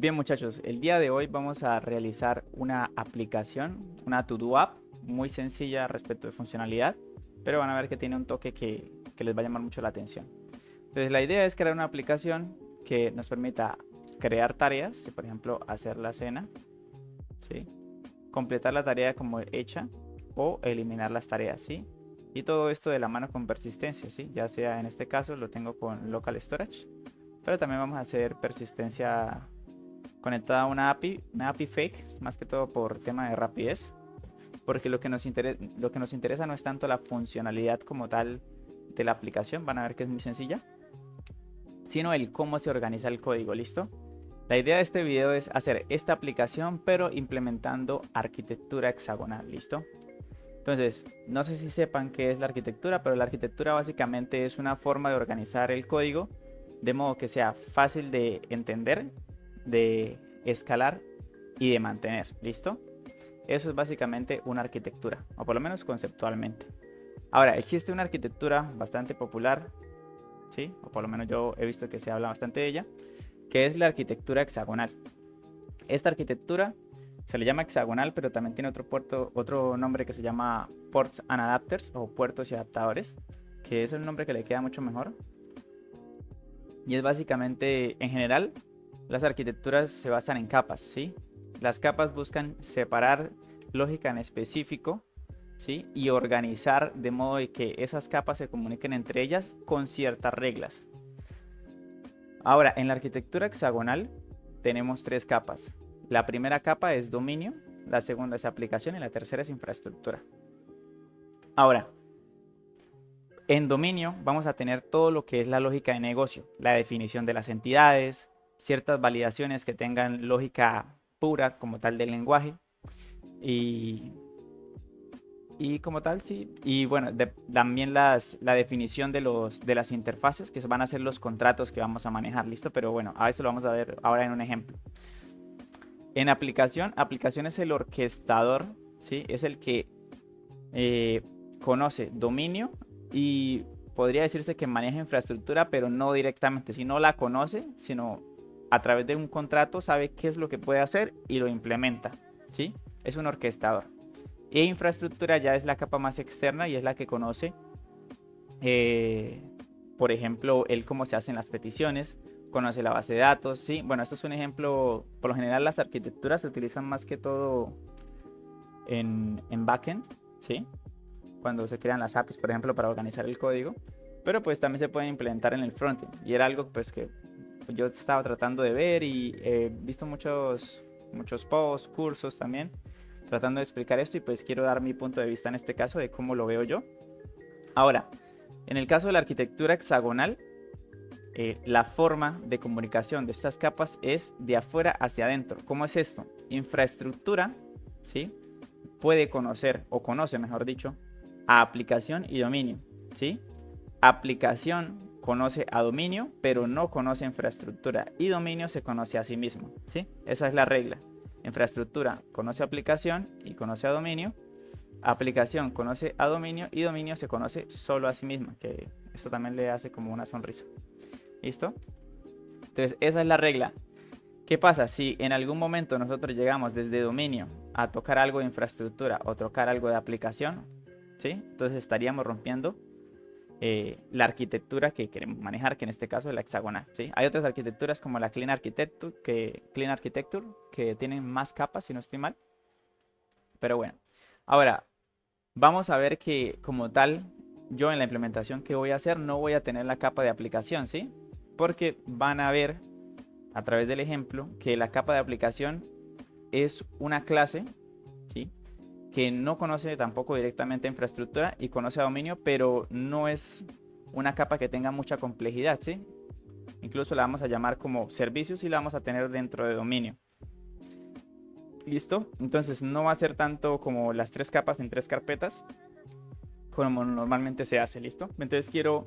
Bien, muchachos, el día de hoy vamos a realizar una aplicación, una To-Do app, muy sencilla respecto de funcionalidad, pero van a ver que tiene un toque que les va a llamar mucho la atención. Entonces, la idea es crear una aplicación que nos permita crear tareas, por ejemplo, hacer la cena, ¿sí? Completar la tarea como hecha o eliminar las tareas, ¿sí? Y todo esto de la mano con persistencia, ¿sí? Ya sea en este caso lo tengo con local storage, pero también vamos a hacer persistencia conectada a una API fake, más que todo por tema de rapidez, porque lo que nos interesa no es tanto la funcionalidad como tal de la aplicación, van a ver que es muy sencilla, sino el cómo se organiza el código, ¿listo? La idea de este video es hacer esta aplicación, pero implementando arquitectura hexagonal, ¿listo? Entonces, no sé si sepan qué es la arquitectura, pero la arquitectura básicamente es una forma de organizar el código de modo que sea fácil de entender, de escalar y de mantener, ¿listo? Eso es básicamente una arquitectura, o por lo menos conceptualmente. Ahora, existe una arquitectura bastante popular, ¿sí? O por lo menos yo he visto que se habla bastante de ella, que es la arquitectura hexagonal. Esta arquitectura se le llama hexagonal, pero también tiene otro nombre que se llama Ports and Adapters o puertos y adaptadores, que es el nombre que le queda mucho mejor. Y es básicamente, en general, las arquitecturas se basan en capas, ¿sí? Las capas buscan separar lógica en específico, ¿sí? Y organizar de modo de que esas capas se comuniquen entre ellas con ciertas reglas. Ahora, en la arquitectura hexagonal tenemos tres capas. La primera capa es dominio, la segunda es aplicación y la tercera es infraestructura. Ahora, en dominio vamos a tener todo lo que es la lógica de negocio, la definición de las entidades, ciertas validaciones que tengan lógica pura como tal del lenguaje y, y como tal, sí. Y bueno, también la definición de las interfaces que van a ser los contratos que vamos a manejar, ¿listo? Pero bueno, a eso lo vamos a ver ahora en un ejemplo. En aplicación es el orquestador, ¿sí? Es el que conoce dominio y podría decirse que maneja infraestructura, pero no directamente, si no la conoce, sino a través de un contrato sabe qué es lo que puede hacer y lo implementa, ¿sí? Es un orquestador. E infraestructura ya es la capa más externa y es la que conoce, eh, por ejemplo, el cómo se hacen las peticiones, conoce la base de datos, ¿sí? Bueno, esto es un ejemplo, por lo general las arquitecturas se utilizan más que todo en backend, ¿sí? Cuando se crean las APIs, por ejemplo, para organizar el código, pero pues también se pueden implementar en el frontend y era algo pues que yo estaba tratando de ver y he visto muchos posts, cursos también tratando de explicar esto y pues quiero dar mi punto de vista en este caso de cómo lo veo yo. Ahora, en el caso de la arquitectura hexagonal, la forma de comunicación de estas capas es de afuera hacia adentro. ¿Cómo es esto? Infraestructura, ¿sí? Puede conocer, o conoce mejor dicho, a aplicación y dominio, ¿sí? Aplicación conoce a dominio, pero no conoce infraestructura. Y dominio se conoce a sí mismo, ¿sí? Esa es la regla. Infraestructura conoce a aplicación y conoce a dominio. Aplicación conoce a dominio y dominio se conoce solo a sí mismo, que esto también le hace como una sonrisa. ¿Listo? Entonces, esa es la regla. ¿Qué pasa? Si en algún momento nosotros llegamos desde dominio a tocar algo de infraestructura o tocar algo de aplicación, ¿sí? Entonces estaríamos rompiendo la arquitectura que queremos manejar, que en este caso es la hexagonal, ¿sí? Hay otras arquitecturas como la Clean Architecture, que tienen más capas, si no estoy mal. Pero bueno, ahora vamos a ver que como tal, yo en la implementación que voy a hacer no voy a tener la capa de aplicación, ¿sí? Porque van a ver a través del ejemplo que la capa de aplicación es una clase, ¿sí? Que no conoce tampoco directamente infraestructura y conoce a dominio, pero no es una capa que tenga mucha complejidad, ¿sí? Incluso la vamos a llamar como servicios y la vamos a tener dentro de dominio. ¿Listo? Entonces no va a ser tanto como las tres capas en tres carpetas, como normalmente se hace, ¿listo? Entonces quiero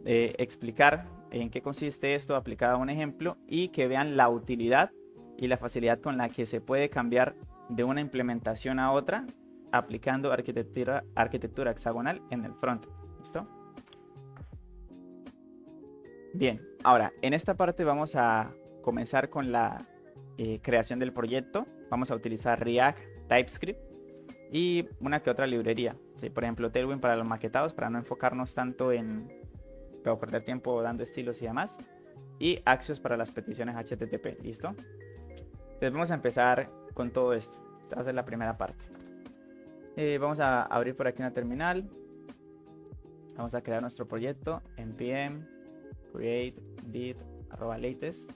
explicar en qué consiste esto aplicado a un ejemplo y que vean la utilidad y la facilidad con la que se puede cambiar de una implementación a otra aplicando arquitectura hexagonal en el front. ¿Listo? Bien, ahora en esta parte vamos a comenzar con la creación del proyecto, vamos a utilizar React, TypeScript y una que otra librería. ¿Sí? Por ejemplo, Tailwind para los maquetados, para no enfocarnos tanto en perder tiempo dando estilos y demás. Y Axios para las peticiones HTTP. ¿Listo? Entonces vamos a empezar con todo esto. Esta va a ser la primera parte. Vamos a abrir por aquí una terminal. Vamos a crear nuestro proyecto. npm create bit @latest.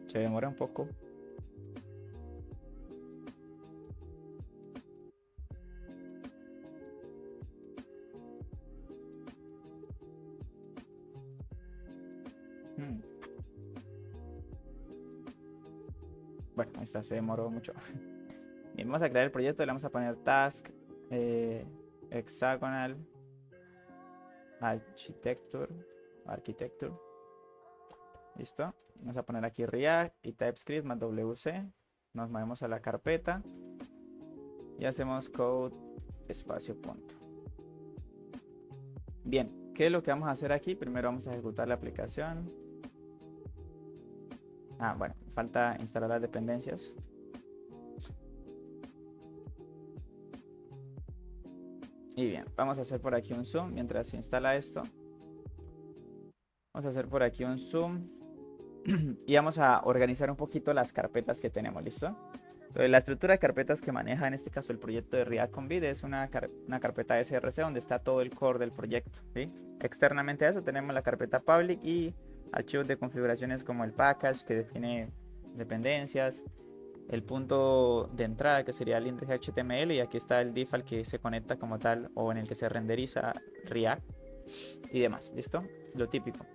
Se demora un poco. Bueno, esta se demoró mucho. Bien, vamos a crear el proyecto, le vamos a poner task hexagonal architecture. Listo. Vamos a poner aquí React y TypeScript más WC. Nos movemos a la carpeta y hacemos code espacio punto. Bien, ¿qué es lo que vamos a hacer aquí? Primero vamos a ejecutar la aplicación. Bueno, falta instalar las dependencias. Y bien, vamos a hacer por aquí un zoom mientras se instala esto. Vamos a hacer por aquí un zoom y vamos a organizar un poquito las carpetas que tenemos, ¿listo? Entonces, la estructura de carpetas que maneja en este caso el proyecto de React con Vite es una carpeta SRC donde está todo el core del proyecto, ¿sí? Externamente a eso tenemos la carpeta public y archivos de configuraciones como el package que define dependencias, el punto de entrada que sería el index HTML y aquí está el div al que se conecta como tal o en el que se renderiza React y demás, ¿listo? Lo típico.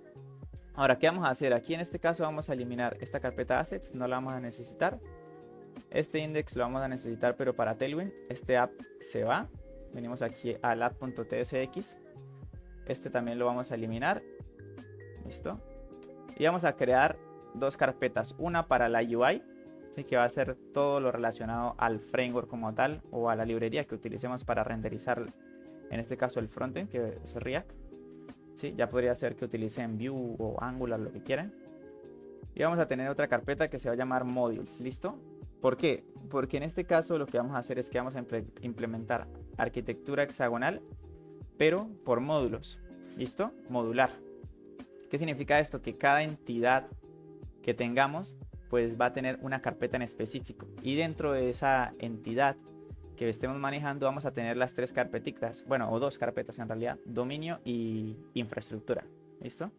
Ahora, ¿qué vamos a hacer? Aquí en este caso vamos a eliminar esta carpeta assets, no la vamos a necesitar. Este index lo vamos a necesitar, pero para Tailwind. Este app se va. Venimos aquí al app.tsx. Este también lo vamos a eliminar. Listo. Y vamos a crear dos carpetas. Una para la UI, ¿sí? Que va a ser todo lo relacionado al framework como tal o a la librería que utilicemos para renderizar, en este caso el frontend, que es React. ¿Sí? Ya podría ser que utilicen Vue o Angular, lo que quieran. Y vamos a tener otra carpeta que se va a llamar Modules. ¿Listo? ¿Por qué? Porque en este caso lo que vamos a hacer es que vamos a implementar arquitectura hexagonal, pero por módulos. ¿Listo? Modular. ¿Qué significa esto? Que cada entidad que tengamos pues va a tener una carpeta en específico. Y dentro de esa entidad que estemos manejando vamos a tener las tres carpetitas. Bueno, o dos carpetas en realidad. Dominio y infraestructura. ¿Listo?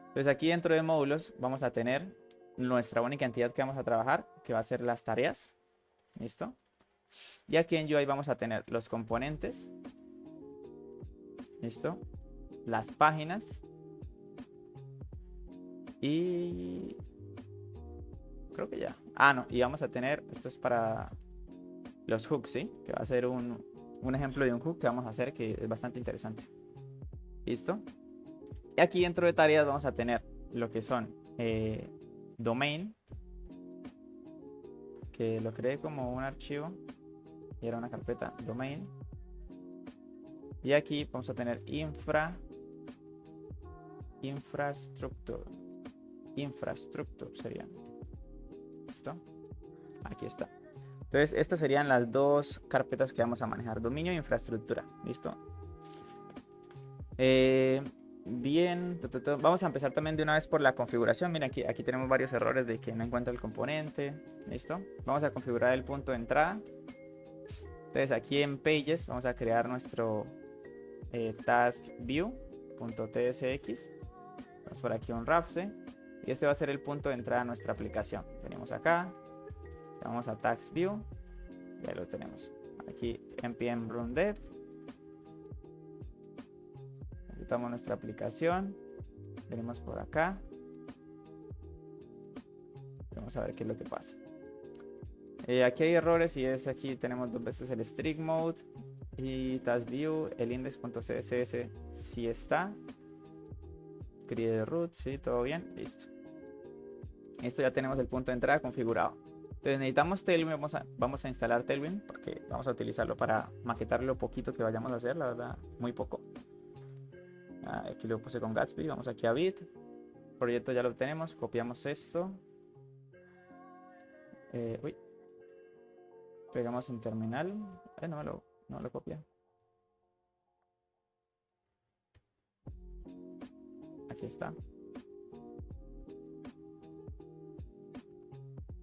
Entonces aquí dentro de módulos vamos a tener nuestra única entidad que vamos a trabajar, que va a ser las tareas. ¿Listo? Y aquí en UI vamos a tener los componentes. ¿Listo? Las páginas. Y creo que ya. No, y vamos a tener, esto es para los hooks, ¿sí? Que va a ser un ejemplo de un hook que vamos a hacer que es bastante interesante. ¿Listo? Y aquí dentro de tareas vamos a tener lo que son domain, que lo creé como un archivo y era una carpeta domain. Y aquí vamos a tener infrastructure sería. ¿Listo? Aquí está. Entonces estas serían las dos carpetas que vamos a manejar, dominio e infraestructura. ¿Listo? Bien, vamos a empezar también de una vez por la configuración. Miren, aquí tenemos varios errores de que no encuentra el componente. ¿Listo? Vamos a configurar el punto de entrada. Entonces aquí en Pages vamos a crear nuestro task view.tsx. Vamos por aquí un Rapse. Y este va a ser el punto de entrada a nuestra aplicación. Venimos acá, vamos a task view. Y ahí lo tenemos. Aquí npm run dev. Ejecutamos nuestra aplicación. Venimos por acá. Vamos a ver qué es lo que pasa. Aquí hay errores y es aquí tenemos dos veces el strict mode y task view, el index.css sí está. Create root, sí, todo bien, listo. Esto ya tenemos el punto de entrada configurado. Entonces necesitamos Tailwind, vamos a instalar Tailwind porque vamos a utilizarlo para maquetar lo poquito que vayamos a hacer, la verdad, muy poco. Aquí lo puse con Gatsby, vamos aquí a Bit, proyecto ya lo tenemos, copiamos esto. Uy, pegamos en terminal, no lo copia. Aquí está.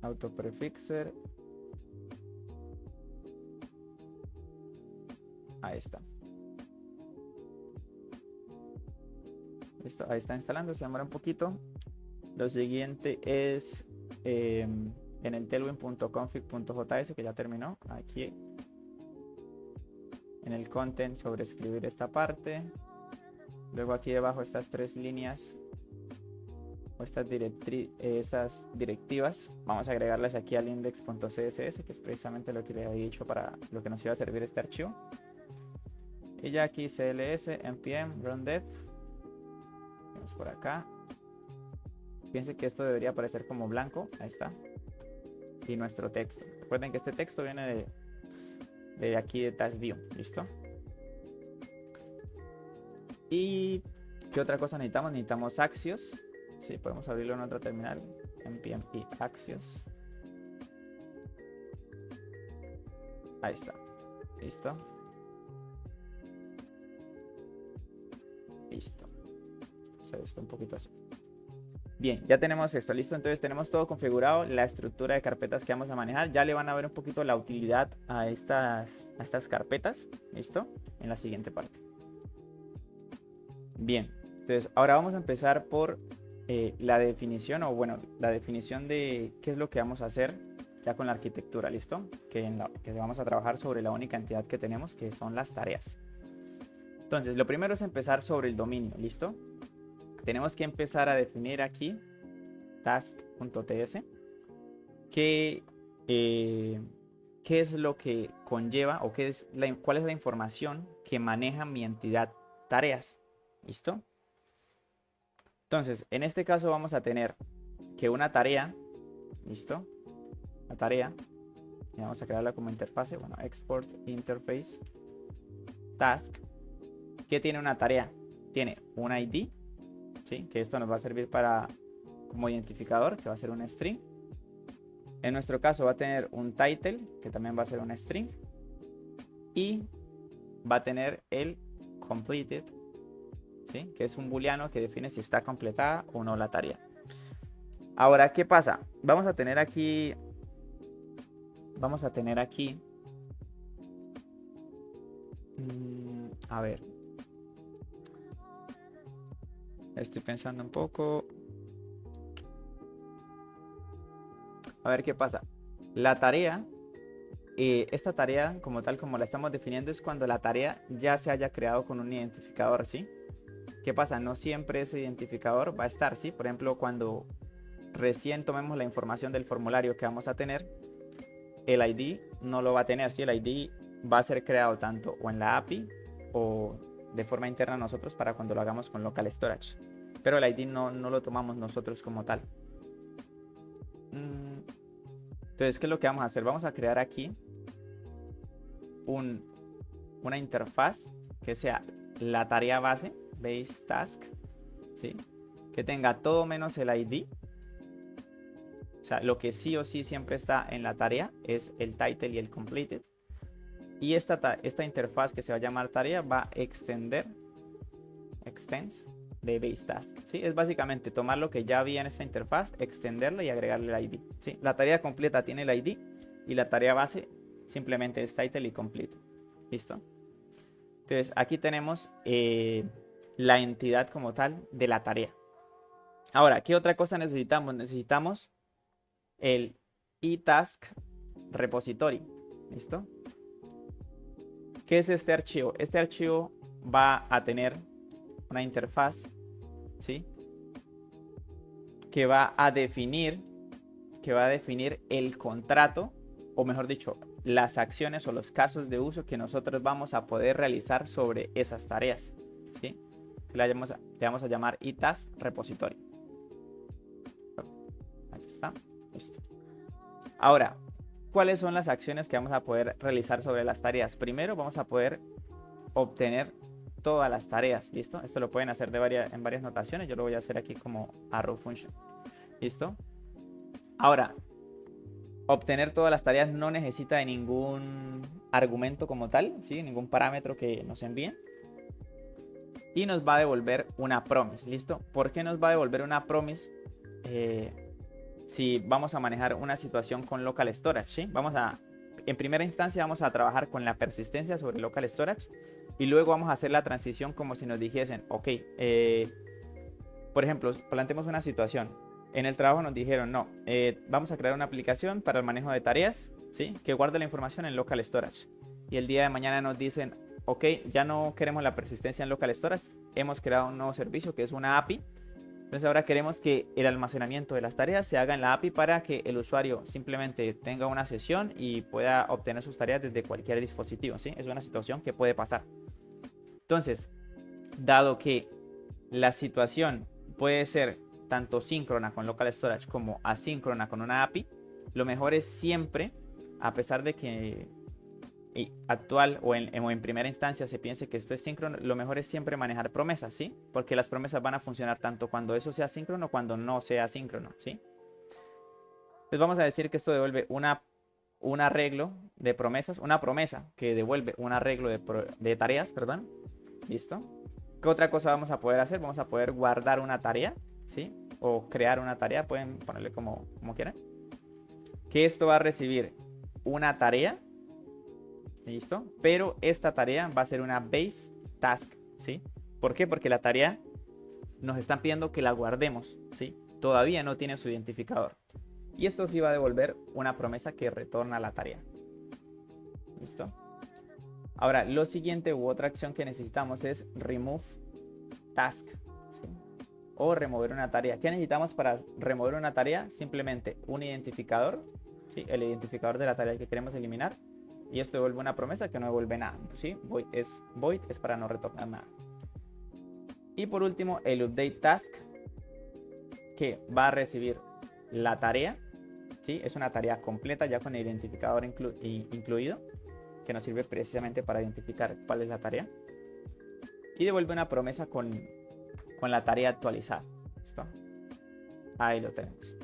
Auto prefixer. Ahí está. Listo, ahí está instalando, se demora un poquito. Lo siguiente es en el tailwind.config.js, que ya terminó. Aquí en el content sobreescribir esta parte. Luego aquí debajo estas tres líneas o esas directivas, vamos a agregarlas aquí al index.css, que es precisamente lo que les había dicho para lo que nos iba a servir este archivo. Y ya aquí cls, npm, rundev. Vamos por acá. Fíjense que esto debería aparecer como blanco. Ahí está. Y nuestro texto. Recuerden que este texto viene de aquí de TaskView. ¿Listo? ¿Y qué otra cosa necesitamos? Necesitamos Axios. Sí, podemos abrirlo en otra terminal. npm y Axios. Ahí está. ¿Listo? Listo. Esto un poquito así. Bien, ya tenemos esto, listo. Entonces tenemos todo configurado, la estructura de carpetas que vamos a manejar. Ya le van a ver un poquito la utilidad a estas carpetas, listo, en la siguiente parte. Bien, entonces ahora vamos a empezar por la definición, o bueno, la definición de qué es lo que vamos a hacer ya con la arquitectura, listo. Que vamos a trabajar sobre la única entidad que tenemos, que son las tareas. Entonces, lo primero es empezar sobre el dominio, listo. Tenemos que empezar a definir aquí task.ts qué es lo que conlleva o cuál es la información que maneja mi entidad tareas. ¿Listo? Entonces, en este caso vamos a tener que una tarea, ¿listo? La tarea, y vamos a crearla como interfase, bueno, export interface task. ¿Qué tiene una tarea? Tiene un ID, ¿sí? Que esto nos va a servir como identificador, que va a ser un string. En nuestro caso va a tener un title, que también va a ser un string. Y va a tener el completed, ¿sí? Que es un booleano que define si está completada o no la tarea. Ahora, ¿qué pasa? Vamos a tener aquí a ver, estoy pensando un poco. A ver qué pasa. La tarea, esta tarea como tal, como la estamos definiendo, es cuando la tarea ya se haya creado con un identificador, ¿sí? ¿Qué pasa? No siempre ese identificador va a estar, ¿sí? Por ejemplo, cuando recién tomemos la información del formulario que vamos a tener, el ID no lo va a tener, ¿sí? El ID va a ser creado tanto o en la API o de forma interna nosotros para cuando lo hagamos con local storage. Pero el ID no lo tomamos nosotros como tal. Entonces, ¿qué es lo que vamos a hacer? Vamos a crear aquí una interfaz que sea la tarea base, base task, ¿sí? Que tenga todo menos el ID. O sea, lo que sí o sí siempre está en la tarea es el title y el completed. Y esta interfaz que se va a llamar tarea va a extends de base task, ¿sí? Es básicamente tomar lo que ya había en esta interfaz, extenderla y agregarle el ID, ¿sí? La tarea completa tiene el ID y la tarea base simplemente es title y complete. ¿Listo? Entonces aquí tenemos la entidad como tal de la tarea. Ahora, ¿qué otra cosa necesitamos? Necesitamos el eTask repository. ¿Listo? ¿Qué es este archivo? Este archivo va a tener una interfaz, ¿sí? Que va a definir el contrato, o mejor dicho, las acciones o los casos de uso que nosotros vamos a poder realizar sobre esas tareas, ¿sí? Le vamos a llamar eTask repository. Aquí está. Listo. Ahora, ¿cuáles son las acciones que vamos a poder realizar sobre las tareas? Primero vamos a poder obtener todas las tareas, ¿listo? Esto lo pueden hacer en varias notaciones, yo lo voy a hacer aquí como arrow function, ¿listo? Ahora, obtener todas las tareas no necesita de ningún argumento como tal, ¿sí? Ningún parámetro que nos envíen. Y nos va a devolver una promise, ¿listo? ¿Por qué nos va a devolver una promise si vamos a manejar una situación con local storage, ¿sí? En primera instancia vamos a trabajar con la persistencia sobre local storage y luego vamos a hacer la transición como si nos dijesen, ok, por ejemplo, planteemos una situación. En el trabajo nos dijeron, no, vamos a crear una aplicación para el manejo de tareas, ¿sí? Que guarde la información en local storage. Y el día de mañana nos dicen, ok, ya no queremos la persistencia en local storage, hemos creado un nuevo servicio que es una API. Entonces ahora queremos que el almacenamiento de las tareas se haga en la API para que el usuario simplemente tenga una sesión y pueda obtener sus tareas desde cualquier dispositivo, ¿sí? Es una situación que puede pasar. Entonces, dado que la situación puede ser tanto síncrona con local storage como asíncrona con una API, lo mejor es siempre, a pesar de que actual o en primera instancia se piense que esto es síncrono, lo mejor es siempre manejar promesas, ¿sí? Porque las promesas van a funcionar tanto cuando eso sea síncrono como cuando no sea síncrono, ¿sí? Entonces vamos a decir que esto devuelve un arreglo de promesas, una promesa que devuelve un arreglo de tareas, perdón. ¿Listo? ¿Qué otra cosa vamos a poder hacer? Vamos a poder guardar una tarea, ¿sí? O crear una tarea, pueden ponerle como quieran. Que esto va a recibir una tarea, ¿listo? Pero esta tarea va a ser una base task, ¿sí? ¿Por qué? Porque la tarea nos están pidiendo que la guardemos, ¿sí? Todavía no tiene su identificador. Y esto sí va a devolver una promesa que retorna la tarea. ¿Listo? Ahora, lo siguiente u otra acción que necesitamos es remove task, ¿sí? O remover una tarea. ¿Qué necesitamos para remover una tarea? Simplemente un identificador, ¿sí? El identificador de la tarea que queremos eliminar. Y esto devuelve una promesa que no devuelve nada, ¿sí? Void es para no retornar nada. Y por último, el update task, que va a recibir la tarea, ¿sí? Es una tarea completa ya con el identificador incluido, que nos sirve precisamente para identificar cuál es la tarea. Y devuelve una promesa con la tarea actualizada. ¿Listo? Ahí lo tenemos.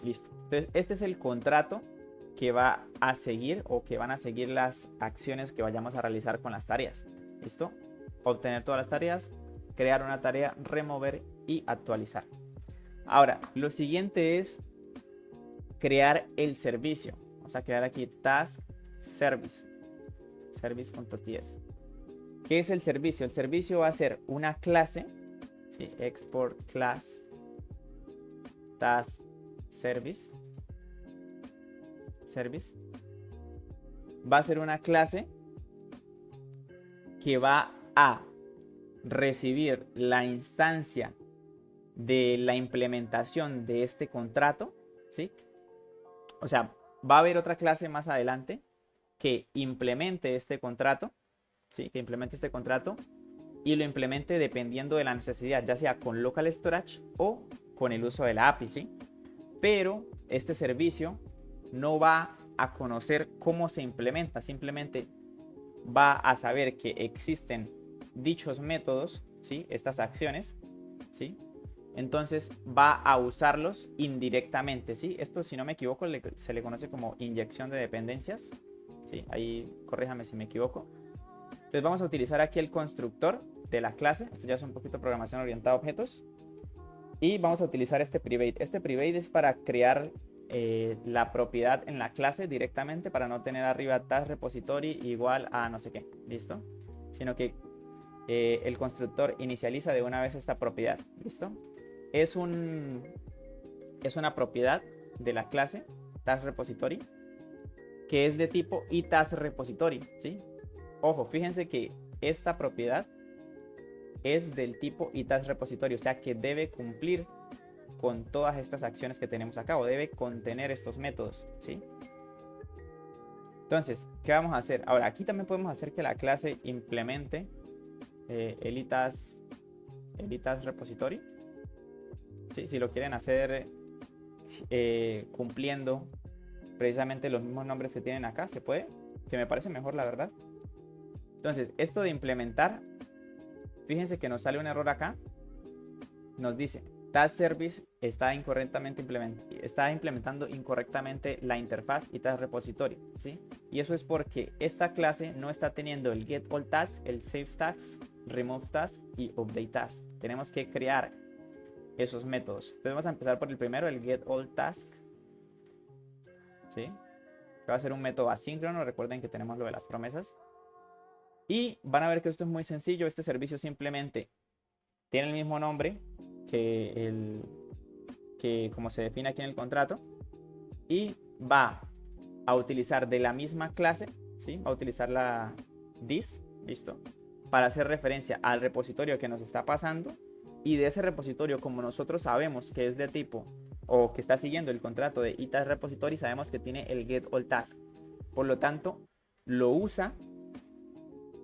Listo. Entonces, este es el contrato que va a seguir o que van a seguir las acciones que vayamos a realizar con las tareas. ¿Listo? Obtener todas las tareas, crear una tarea, remover y actualizar. Ahora, lo siguiente es crear el servicio. Vamos a crear aquí task service, service.ts. ¿Qué es el servicio? El servicio va a ser una clase, ¿sí? Export class task service. Va a ser una clase que va a recibir la instancia de la implementación de este contrato, ¿sí? O sea, va a haber otra clase más adelante que implemente este contrato, ¿sí? Que implemente este contrato y lo implemente dependiendo de la necesidad, ya sea con local storage o con el uso de la API, ¿sí? Pero este servicio no va a conocer cómo se implementa, simplemente va a saber que existen dichos métodos, ¿sí? Estas acciones, ¿sí? Entonces va a usarlos indirectamente, ¿sí? Esto, si no me equivoco, se le conoce como inyección de dependencias, ¿sí? Ahí corríjame si me equivoco. Entonces vamos a utilizar aquí el constructor de la clase. Esto ya es un poquito programación orientada a objetos. Y vamos a utilizar este private. Este private es para crear la propiedad en la clase directamente, para no tener arriba task repository igual a no sé qué, ¿listo? Sino que el constructor inicializa de una vez esta propiedad, ¿listo? Es una propiedad de la clase task repository que es de tipo itask repository, ¿sí? Ojo, fíjense que esta propiedad es del tipo itask repository, o sea que debe cumplir con todas estas acciones que tenemos acá, o debe contener estos métodos, ¿sí? Entonces, ¿qué vamos a hacer? Ahora, aquí también podemos hacer que la clase implemente el itask repository, ¿sí? Si lo quieren hacer cumpliendo precisamente los mismos nombres que tienen acá. ¿Se puede? Que me parece mejor, la verdad. Entonces, esto de implementar, fíjense que nos sale un error acá. Nos dice, Task Service está implementando incorrectamente la interfaz y Task Repository, ¿sí? Y eso es porque esta clase no está teniendo el Get All Tasks, el Save Tasks, Remove Tasks y Update Tasks. Tenemos que crear esos métodos. Entonces vamos a empezar por el primero, el Get All Tasks, ¿sí? Va a ser un método asíncrono. Recuerden que tenemos lo de las promesas. Y van a ver que esto es muy sencillo. Este servicio simplemente tiene el mismo nombre que como se define aquí en el contrato, y va a utilizar de la misma clase, ¿sí? Va a utilizar la this, ¿listo? Para hacer referencia al repositorio que nos está pasando, y de ese repositorio, como nosotros sabemos que es de tipo o que está siguiendo el contrato de iTask Repository, sabemos que tiene el Get All Task. Por lo tanto, lo usa,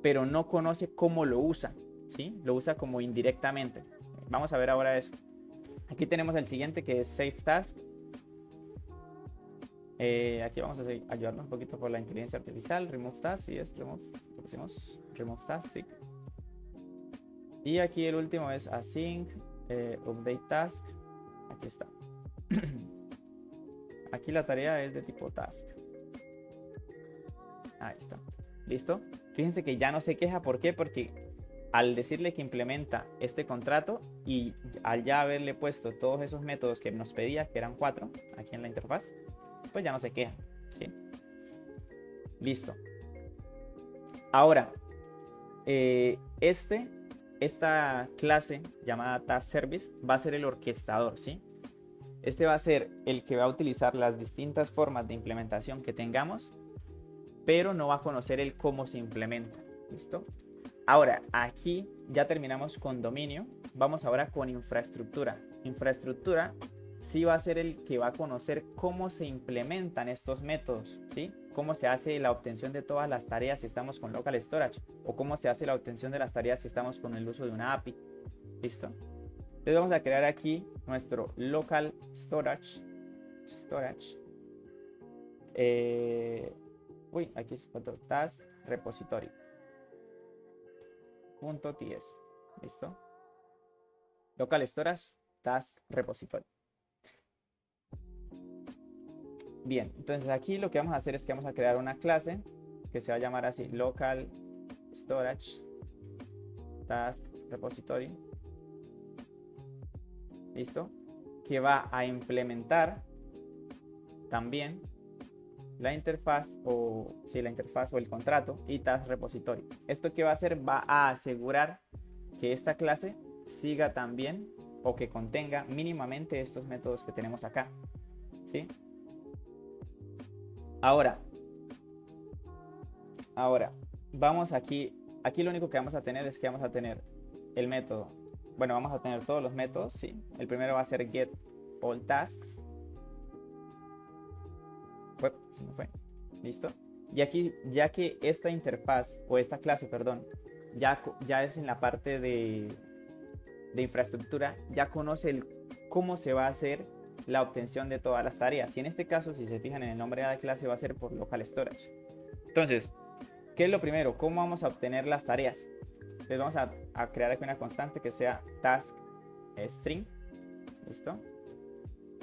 pero no conoce cómo lo usa, ¿sí? Lo usa como indirectamente. Vamos a ver ahora eso. Aquí tenemos el siguiente, que es Save Task. Aquí vamos a ayudarnos un poquito por la inteligencia artificial. Remove Task, sí es Remove. Lo pusimos Remove Task, sí. Y aquí el último es Async, Update Task. Aquí está. Aquí la tarea es de tipo Task. Ahí está. ¿Listo? Fíjense que ya no se queja. ¿Por qué? Porque al decirle que implementa este contrato y al ya haberle puesto todos esos métodos que nos pedía, que eran 4 aquí en la interfaz, pues ya no se queja, ¿sí? Listo. Ahora, esta clase llamada Task Service va a ser el orquestador, ¿sí? Este va a ser el que va a utilizar las distintas formas de implementación que tengamos, pero no va a conocer el cómo se implementa. ¿Listo? Ahora, aquí ya terminamos con dominio. Vamos ahora con infraestructura. Infraestructura sí va a ser el que va a conocer cómo se implementan estos métodos, ¿sí? Cómo se hace la obtención de todas las tareas si estamos con local storage, o cómo se hace la obtención de las tareas si estamos con el uso de una API. ¿Listo? Entonces vamos a crear aquí nuestro local storage. Aquí es task repository. .ts. ¿Listo? Local storage task repository. Bien, entonces aquí lo que vamos a hacer es que vamos a crear una clase que se va a llamar así, local storage task repository. ¿Listo? Que va a implementar también la interfaz o el contrato y task repository. ¿Esto qué va a hacer? Va a asegurar que esta clase siga también o que contenga mínimamente estos métodos que tenemos acá, ¿sí? Ahora vamos aquí lo único que vamos a tener es que vamos a tener el método. Bueno, vamos a tener todos los métodos, ¿sí? El primero va a ser get all tasks. Se me fue. ¿Listo? Y aquí, ya que esta interfaz, o esta clase, perdón, ya es en la parte de infraestructura, ya conoce cómo se va a hacer la obtención de todas las tareas. Y en este caso, si se fijan en el nombre de la clase, va a ser por local storage. Entonces, ¿qué es lo primero? ¿Cómo vamos a obtener las tareas? Entonces vamos a crear aquí una constante que sea task string. ¿Listo?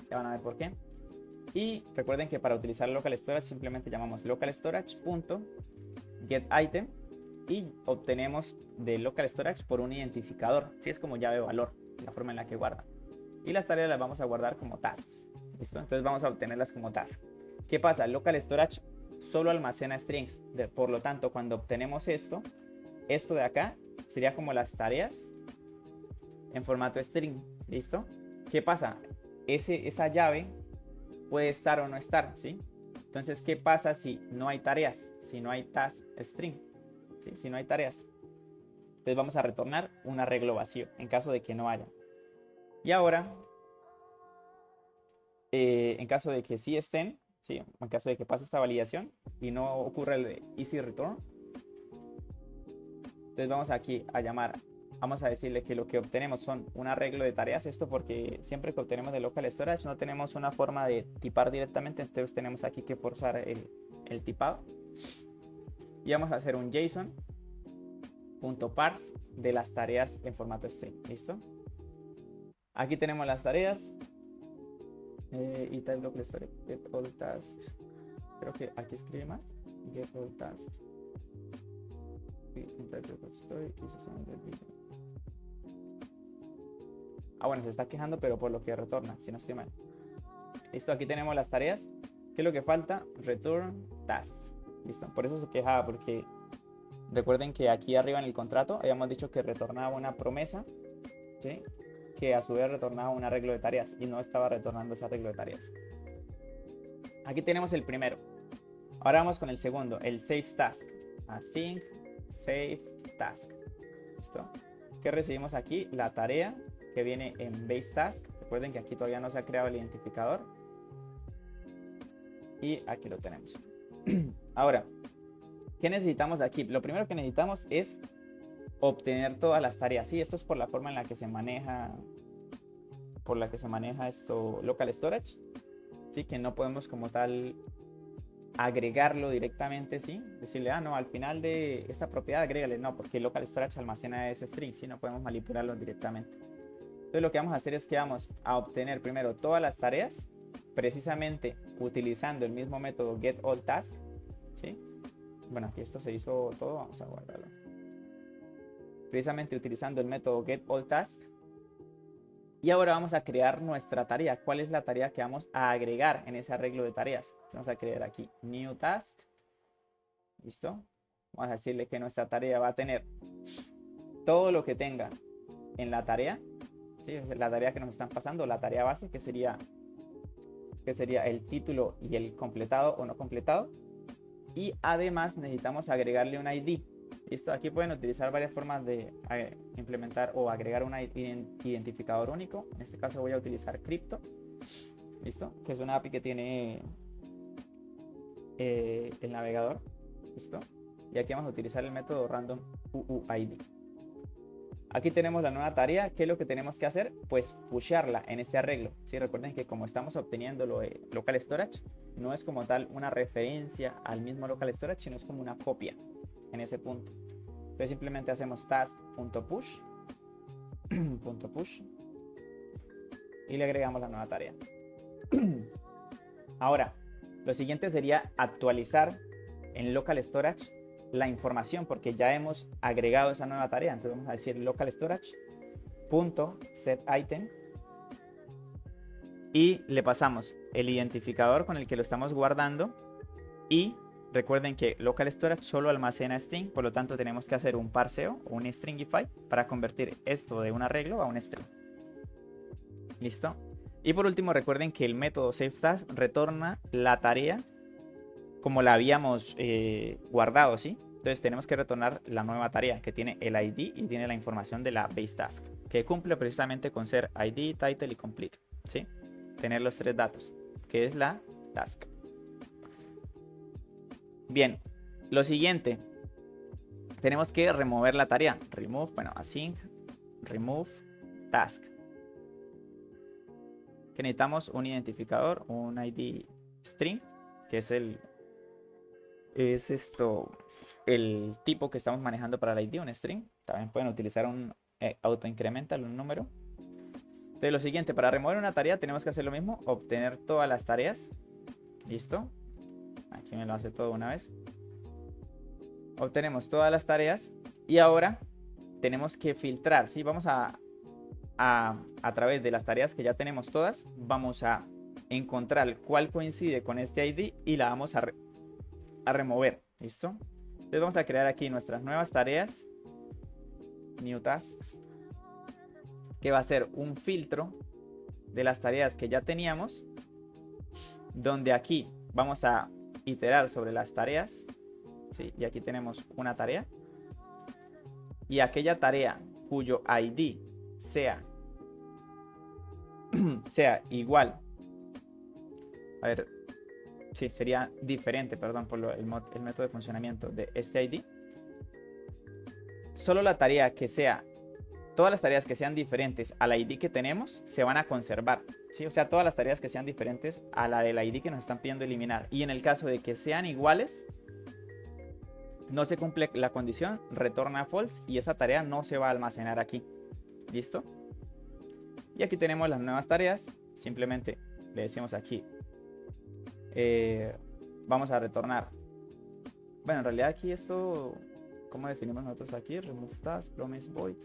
Ya van a ver por qué. Y recuerden que para utilizar local storage simplemente llamamos local storage.getItem y obtenemos de local storage por un identificador. Si es como llave valor, la forma en la que guarda. Y las tareas las vamos a guardar como tasks. ¿Listo? Entonces vamos a obtenerlas como tasks. ¿Qué pasa? Local storage solo almacena strings. Por lo tanto, cuando obtenemos esto de acá sería como las tareas en formato string. ¿Listo? ¿Qué pasa? Esa llave puede estar o no estar, ¿sí? Entonces, ¿qué pasa si no hay tareas? Si no hay task string, ¿sí? Si no hay tareas. Entonces vamos a retornar un arreglo vacío en caso de que no haya. Y ahora, en caso de que sí estén, ¿sí? En caso de que pase esta validación y no ocurra el easy return, entonces vamos aquí a llamar vamos a decirle que lo que obtenemos son un arreglo de tareas. Esto porque siempre que obtenemos de local storage no tenemos una forma de tipar directamente, entonces tenemos aquí que forzar el tipado. Y vamos a hacer un JSON.parse de las tareas en formato string. ¿Listo? Aquí tenemos las tareas. Y type local storage, get all tasks. Creo que aquí escribe mal. Get all tasks. Bueno, se está quejando, pero por lo que retorna, si no estoy mal. Listo, aquí tenemos las tareas. ¿Qué es lo que falta? Return tasks. Listo, por eso se quejaba, porque recuerden que aquí arriba en el contrato habíamos dicho que retornaba una promesa, ¿sí? Que a su vez retornaba un arreglo de tareas y no estaba retornando ese arreglo de tareas. Aquí tenemos el primero. Ahora vamos con el segundo, el save task. Async save task. ¿Listo? ¿Qué recibimos aquí? La tarea que viene en base task. Recuerden que aquí todavía no se ha creado el identificador. Y aquí lo tenemos. Ahora, ¿qué necesitamos aquí? Lo primero que necesitamos es obtener todas las tareas. Sí, esto es por la forma en la que se maneja, esto local storage. Sí, que no podemos como tal agregarlo directamente, sí, decirle, no, al final de esta propiedad agrégale, no, porque local storage almacena ese string, sí, no podemos manipularlo directamente. Entonces lo que vamos a hacer es que vamos a obtener primero todas las tareas, precisamente utilizando el mismo método getAllTask, ¿sí? Bueno, aquí esto se hizo todo, vamos a guardarlo. Precisamente utilizando el método getAllTask. Y ahora vamos a crear nuestra tarea. ¿Cuál es la tarea que vamos a agregar en ese arreglo de tareas? Vamos a crear aquí new task. ¿Listo? Vamos a decirle que nuestra tarea va a tener todo lo que tenga en la tarea, ¿sí? La tarea que nos están pasando, la tarea base, que sería el título y el completado o no completado. Y además necesitamos agregarle un ID. ¿Listo? Aquí pueden utilizar varias formas de implementar o agregar un identificador único. En este caso voy a utilizar Crypto. ¿Listo? Que es una API que tiene el navegador. ¿Listo? Y aquí vamos a utilizar el método random UUID. Aquí tenemos la nueva tarea. ¿Qué es lo que tenemos que hacer? Pues pushearla en este arreglo. ¿Sí? Recuerden que como estamos obteniendo lo de local storage, no es como tal una referencia al mismo local storage, sino es como una copia en ese punto. Entonces simplemente hacemos task.push y le agregamos la nueva tarea. Ahora, lo siguiente sería actualizar en local storage la información, porque ya hemos agregado esa nueva tarea. Entonces vamos a decir local storage.setItem y le pasamos el identificador con el que lo estamos guardando. Y recuerden que local storage solo almacena string, por lo tanto tenemos que hacer un parseo o un stringify para convertir esto de un arreglo a un string. ¿Listo? Y por último, recuerden que el método saveTask retorna la tarea como la habíamos guardado, ¿sí? Entonces tenemos que retornar la nueva tarea que tiene el ID y tiene la información de la base task, que cumple precisamente con ser ID, title y complete, ¿sí? Tener los tres datos, que es la task. Bien, lo siguiente, tenemos que remover la tarea. Remove, bueno, async, remove, task. Que necesitamos un identificador, un ID string, que es el tipo que estamos manejando para el ID, un string. También pueden utilizar un autoincremental, un número. Entonces lo siguiente, para remover una tarea tenemos que hacer lo mismo, obtener todas las tareas. ¿Listo? Aquí me lo hace todo una vez. Obtenemos todas las tareas y ahora tenemos que filtrar, ¿sí? Vamos a través de las tareas que ya tenemos todas, vamos a encontrar cuál coincide con este ID y la vamos a remover. ¿Listo? Entonces vamos a crear aquí nuestras nuevas tareas, new tasks, que va a ser un filtro de las tareas que ya teníamos, donde aquí vamos a iterar sobre las tareas, ¿sí? Y aquí tenemos una tarea y aquella tarea cuyo ID sea igual, a ver, sí, sería diferente, perdón, por el método de funcionamiento de este ID. Solo la tarea que sea todas las tareas que sean diferentes al ID que tenemos se van a conservar, ¿sí? O sea, todas las tareas que sean diferentes a la del ID que nos están pidiendo eliminar. Y en el caso de que sean iguales, no se cumple la condición, retorna false y esa tarea no se va a almacenar aquí. ¿Listo? Y aquí tenemos las nuevas tareas. Simplemente le decimos aquí, vamos a retornar. Bueno, en realidad aquí esto, ¿cómo definimos nosotros aquí? Remove task, promise void.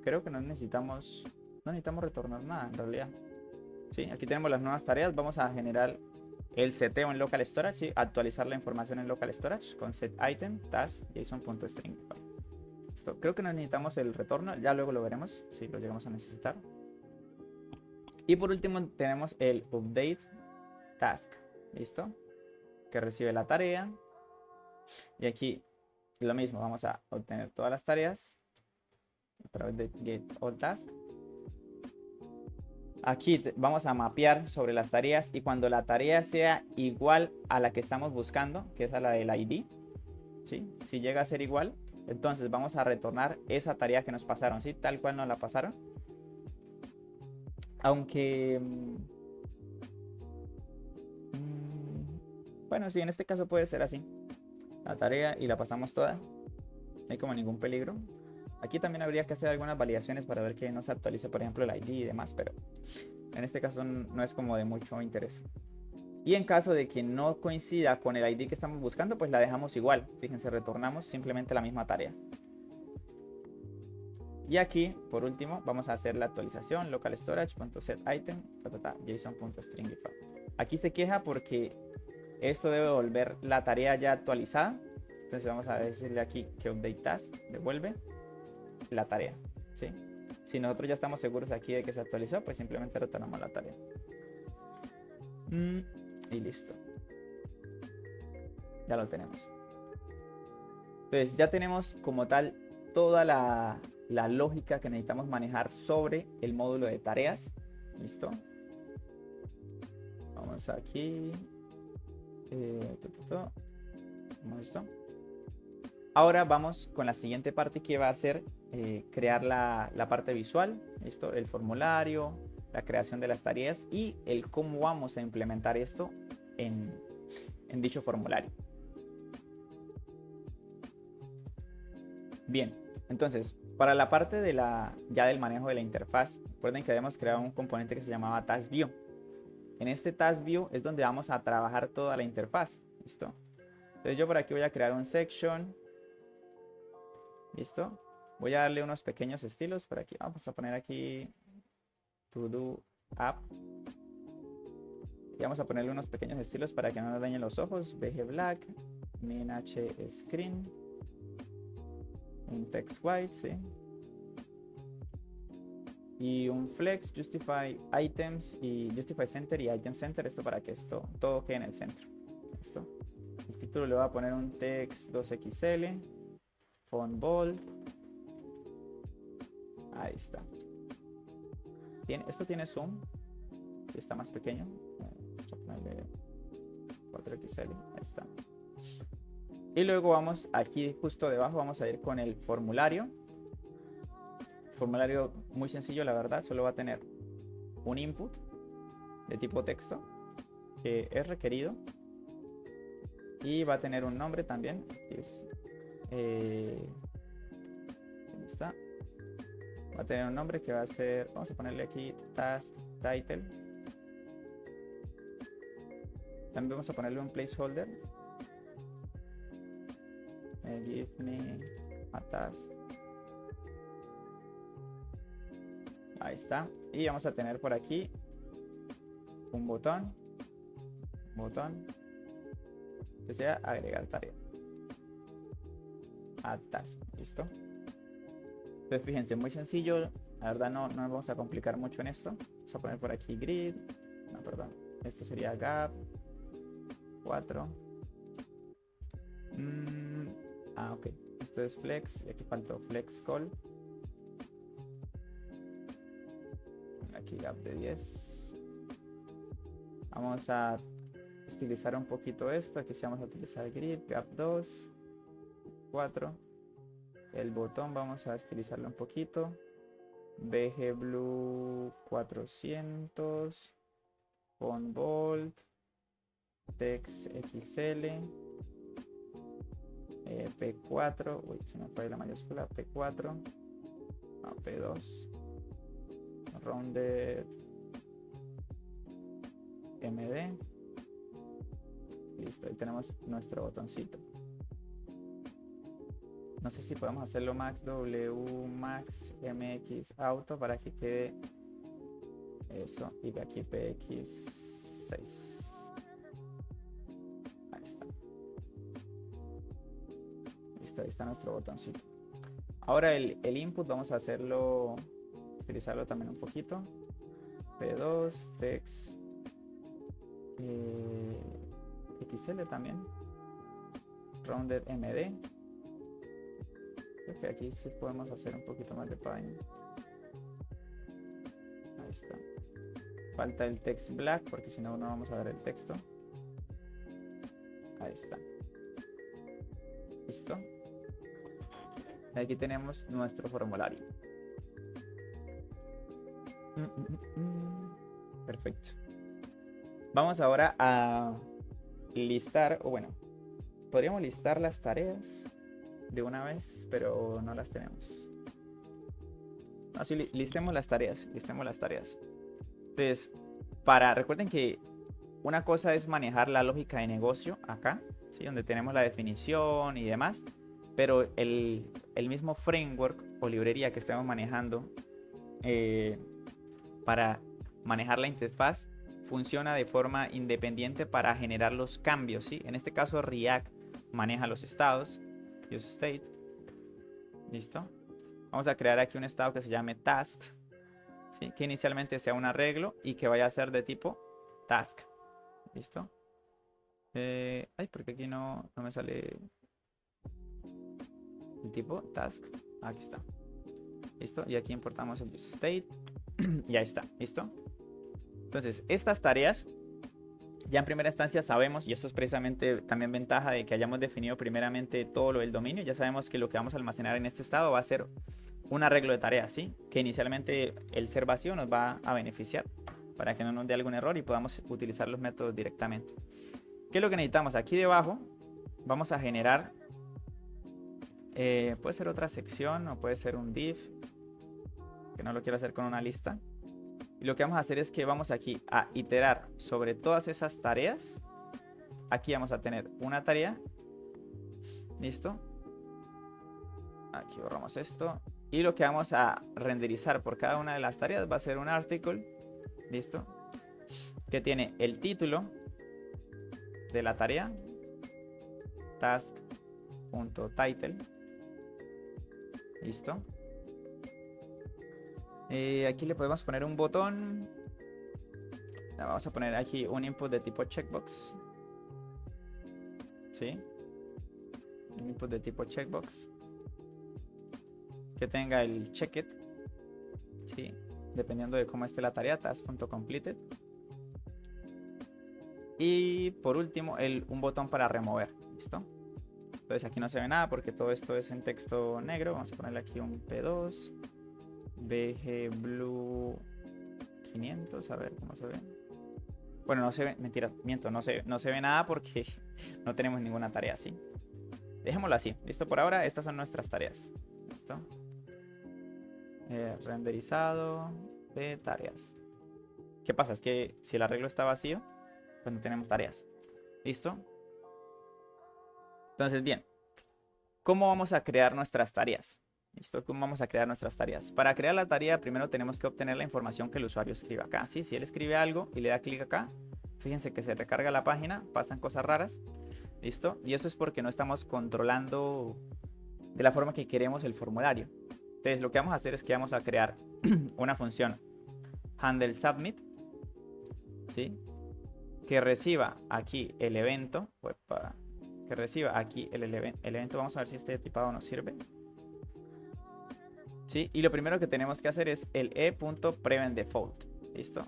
Creo que no necesitamos retornar nada en realidad. Sí, aquí tenemos las nuevas tareas. Vamos a generar el seteo en local storage, ¿sí? Actualizar la información en local storage con set item task json.string. Esto, creo que no necesitamos el retorno, ya luego lo veremos si lo llegamos a necesitar. Y por último tenemos el update task, ¿listo? Que recibe la tarea. Y aquí lo mismo, vamos a obtener todas las tareas a través de get all task. Aquí vamos a mapear sobre las tareas y cuando la tarea sea igual a la que estamos buscando, que es a la del ID, ¿sí? Si llega a ser igual, entonces vamos a retornar esa tarea que nos pasaron, ¿sí? Tal cual nos la pasaron. Aunque... bueno, sí, en este caso puede ser así. La tarea y la pasamos toda. No hay como ningún peligro. Aquí también habría que hacer algunas validaciones para ver que no se actualice, por ejemplo, el ID y demás, pero en este caso no es como de mucho interés. Y en caso de que no coincida con el ID que estamos buscando, pues la dejamos igual. Fíjense, retornamos simplemente la misma tarea. Y aquí, por último, vamos a hacer la actualización local storage.setItem json.stringify. Aquí se queja porque esto debe devolver la tarea ya actualizada. Entonces vamos a decirle aquí que update task devuelve la tarea, ¿sí? Si nosotros ya estamos seguros aquí de que se actualizó, pues simplemente retornamos la tarea. Y listo. Ya lo tenemos. Entonces ya tenemos como tal toda la lógica que necesitamos manejar sobre el módulo de tareas. ¿Listo? Vamos aquí. ¿Listo? Ahora vamos con la siguiente parte que va a ser crear la parte visual. ¿Listo? El formulario, la creación de las tareas y el cómo vamos a implementar esto en dicho formulario. Bien, entonces, para la parte de ya del manejo de la interfaz, recuerden que habíamos creado un componente que se llamaba TaskView. En este TaskView es donde vamos a trabajar toda la interfaz. ¿Listo? Entonces yo por aquí voy a crear un section. ¿Listo? Voy a darle unos pequeños estilos por aquí. Vamos a poner aquí To Do App. Y vamos a ponerle unos pequeños estilos para que no nos dañen los ojos. BG Black, Min H Screen, un text white, ¿sí? Y un flex, justify items y justify center y item center. Esto para que esto todo quede en el centro. ¿Listo? El título le voy a poner un text 2XL, font bold. Ahí está. Esto tiene zoom. Está más pequeño. Vamos a ponerle 4XL. Ahí está. Y luego vamos aquí justo debajo, vamos a ir con el formulario. Formulario muy sencillo, la verdad. Solo va a tener un input de tipo texto que es requerido. Y va a tener un nombre también. Que es, ¿dónde está? Va a tener un nombre que va a ser, vamos a ponerle aquí task title. También vamos a ponerle un placeholder. Give me a task. Ahí está. Y vamos a tener por aquí un botón que sea agregar tarea. Add task. ¿Listo? Entonces fíjense, muy sencillo. La verdad no nos vamos a complicar mucho en esto. Vamos a poner por aquí grid. No, perdón. Esto sería gap 4. Ok. Esto es flex. Y aquí faltó flex call. Aquí gap de 10. Vamos a estilizar un poquito esto. Aquí sí vamos a utilizar grid, gap 2, 4. El botón vamos a estilizarlo un poquito. BG Blue 400. Font bold. Text XL. P4. Uy, se me fue la mayúscula. P4. No, P2. Rounded MD. Listo, ahí tenemos nuestro botoncito. No sé si podemos hacerlo Max W, Max MX Auto para que quede eso. Y de aquí PX6. Ahí está. Listo, ahí está nuestro botoncito. Ahora el input vamos a hacerlo, estilizarlo también un poquito. P2, text XL también. Rounded MD. Creo que aquí sí podemos hacer un poquito más de padding. Ahí está. Falta el text black porque si no, no vamos a ver el texto. Ahí está. Listo. Y aquí tenemos nuestro formulario. Perfecto. Vamos ahora a listar, o bueno, podríamos listar las tareas de una vez, pero no las tenemos. Así listemos las tareas, Entonces, recuerden que una cosa es manejar la lógica de negocio acá, ¿sí? Donde tenemos la definición y demás, pero el mismo framework o librería que estamos manejando para manejar la interfaz funciona de forma independiente para generar los cambios, ¿sí? En este caso React maneja los estados, use state. Listo. Vamos a crear aquí un estado que se llame tasks, ¿sí? Que inicialmente sea un arreglo y que vaya a ser de tipo task. Listo. Ay, porque aquí no me sale el tipo task. Aquí está. Listo. Y aquí importamos el use state. Y ahí está. Listo. Entonces, estas tareas ya en primera instancia sabemos, y esto es precisamente también ventaja de que hayamos definido primeramente todo lo del dominio. Ya sabemos que lo que vamos a almacenar en este estado va a ser un arreglo de tareas, ¿sí? Que inicialmente el ser vacío nos va a beneficiar para que no nos dé algún error y podamos utilizar los métodos directamente. ¿Qué es lo que necesitamos? Aquí debajo vamos a generar, puede ser otra sección o puede ser un div, que no lo quiero hacer con una lista. Y lo que vamos a hacer es que vamos aquí a iterar sobre todas esas tareas. Aquí vamos a tener una tarea. Listo. Aquí borramos esto. Y lo que vamos a renderizar por cada una de las tareas va a ser un article. Listo. Que tiene el título de la tarea. Task.title. Listo. Aquí le podemos poner un botón. Vamos a poner aquí un input de tipo checkbox. ¿Sí? Un input de tipo checkbox. Que tenga el checkit. ¿Sí? Dependiendo de cómo esté la tarea. Task.completed. Y por último, un botón para remover. ¿Listo? Entonces aquí no se ve nada porque todo esto es en texto negro. Vamos a ponerle aquí un P2. BG Blue 500, a ver cómo se ve. Bueno, no se ve, mentira, miento, no se ve nada porque no tenemos ninguna tarea así. Dejémoslo así, listo por ahora, estas son nuestras tareas. Listo. Renderizado de tareas. ¿Qué pasa? Es que si el arreglo está vacío, pues no tenemos tareas. Listo. Entonces, bien, ¿cómo vamos a crear nuestras tareas? ¿Listo? ¿Cómo vamos a crear nuestras tareas? Para crear la tarea, primero tenemos que obtener la información que el usuario escribe acá. ¿Sí? Si él escribe algo y le da clic acá, fíjense que se recarga la página, pasan cosas raras. ¿Listo? Y eso es porque no estamos controlando de la forma que queremos el formulario. Entonces, lo que vamos a hacer es que vamos a crear una función handle submit, ¿sí? Que reciba aquí el evento. Que reciba aquí el evento. Vamos a ver si este tipado nos sirve. ¿Sí? Y lo primero que tenemos que hacer es el e.preventDefault. ¿Listo?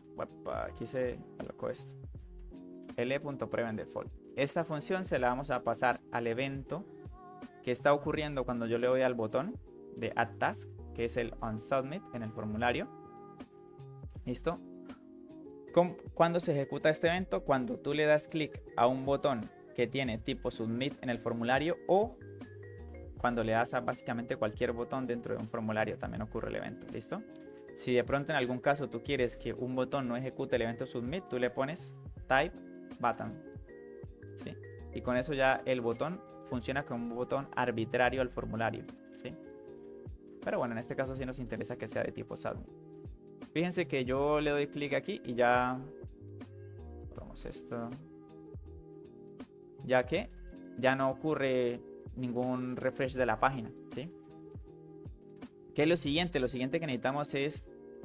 Aquí se alocó esto. l.prevendefault. Esta función se la vamos a pasar al evento que está ocurriendo cuando yo le doy al botón de Add Task, que es el onSubmit en el formulario. ¿Listo? ¿Cuándo se ejecuta este evento? Cuando tú le das clic a un botón que tiene tipo Submit en el formulario, o cuando le das a básicamente cualquier botón dentro de un formulario también ocurre el evento. ¿Listo? Si de pronto en algún caso tú quieres que un botón no ejecute el evento Submit, tú le pones Type Button, ¿sí? Y con eso ya el botón funciona como un botón arbitrario al formulario, ¿sí? Pero bueno, en este caso sí nos interesa que sea de tipo Submit. Fíjense que yo le doy clic aquí y ya... Vamos esto. Ya que ya no ocurre ningún refresh de la página, ¿sí? ¿Qué es lo siguiente? Lo siguiente que necesitamos es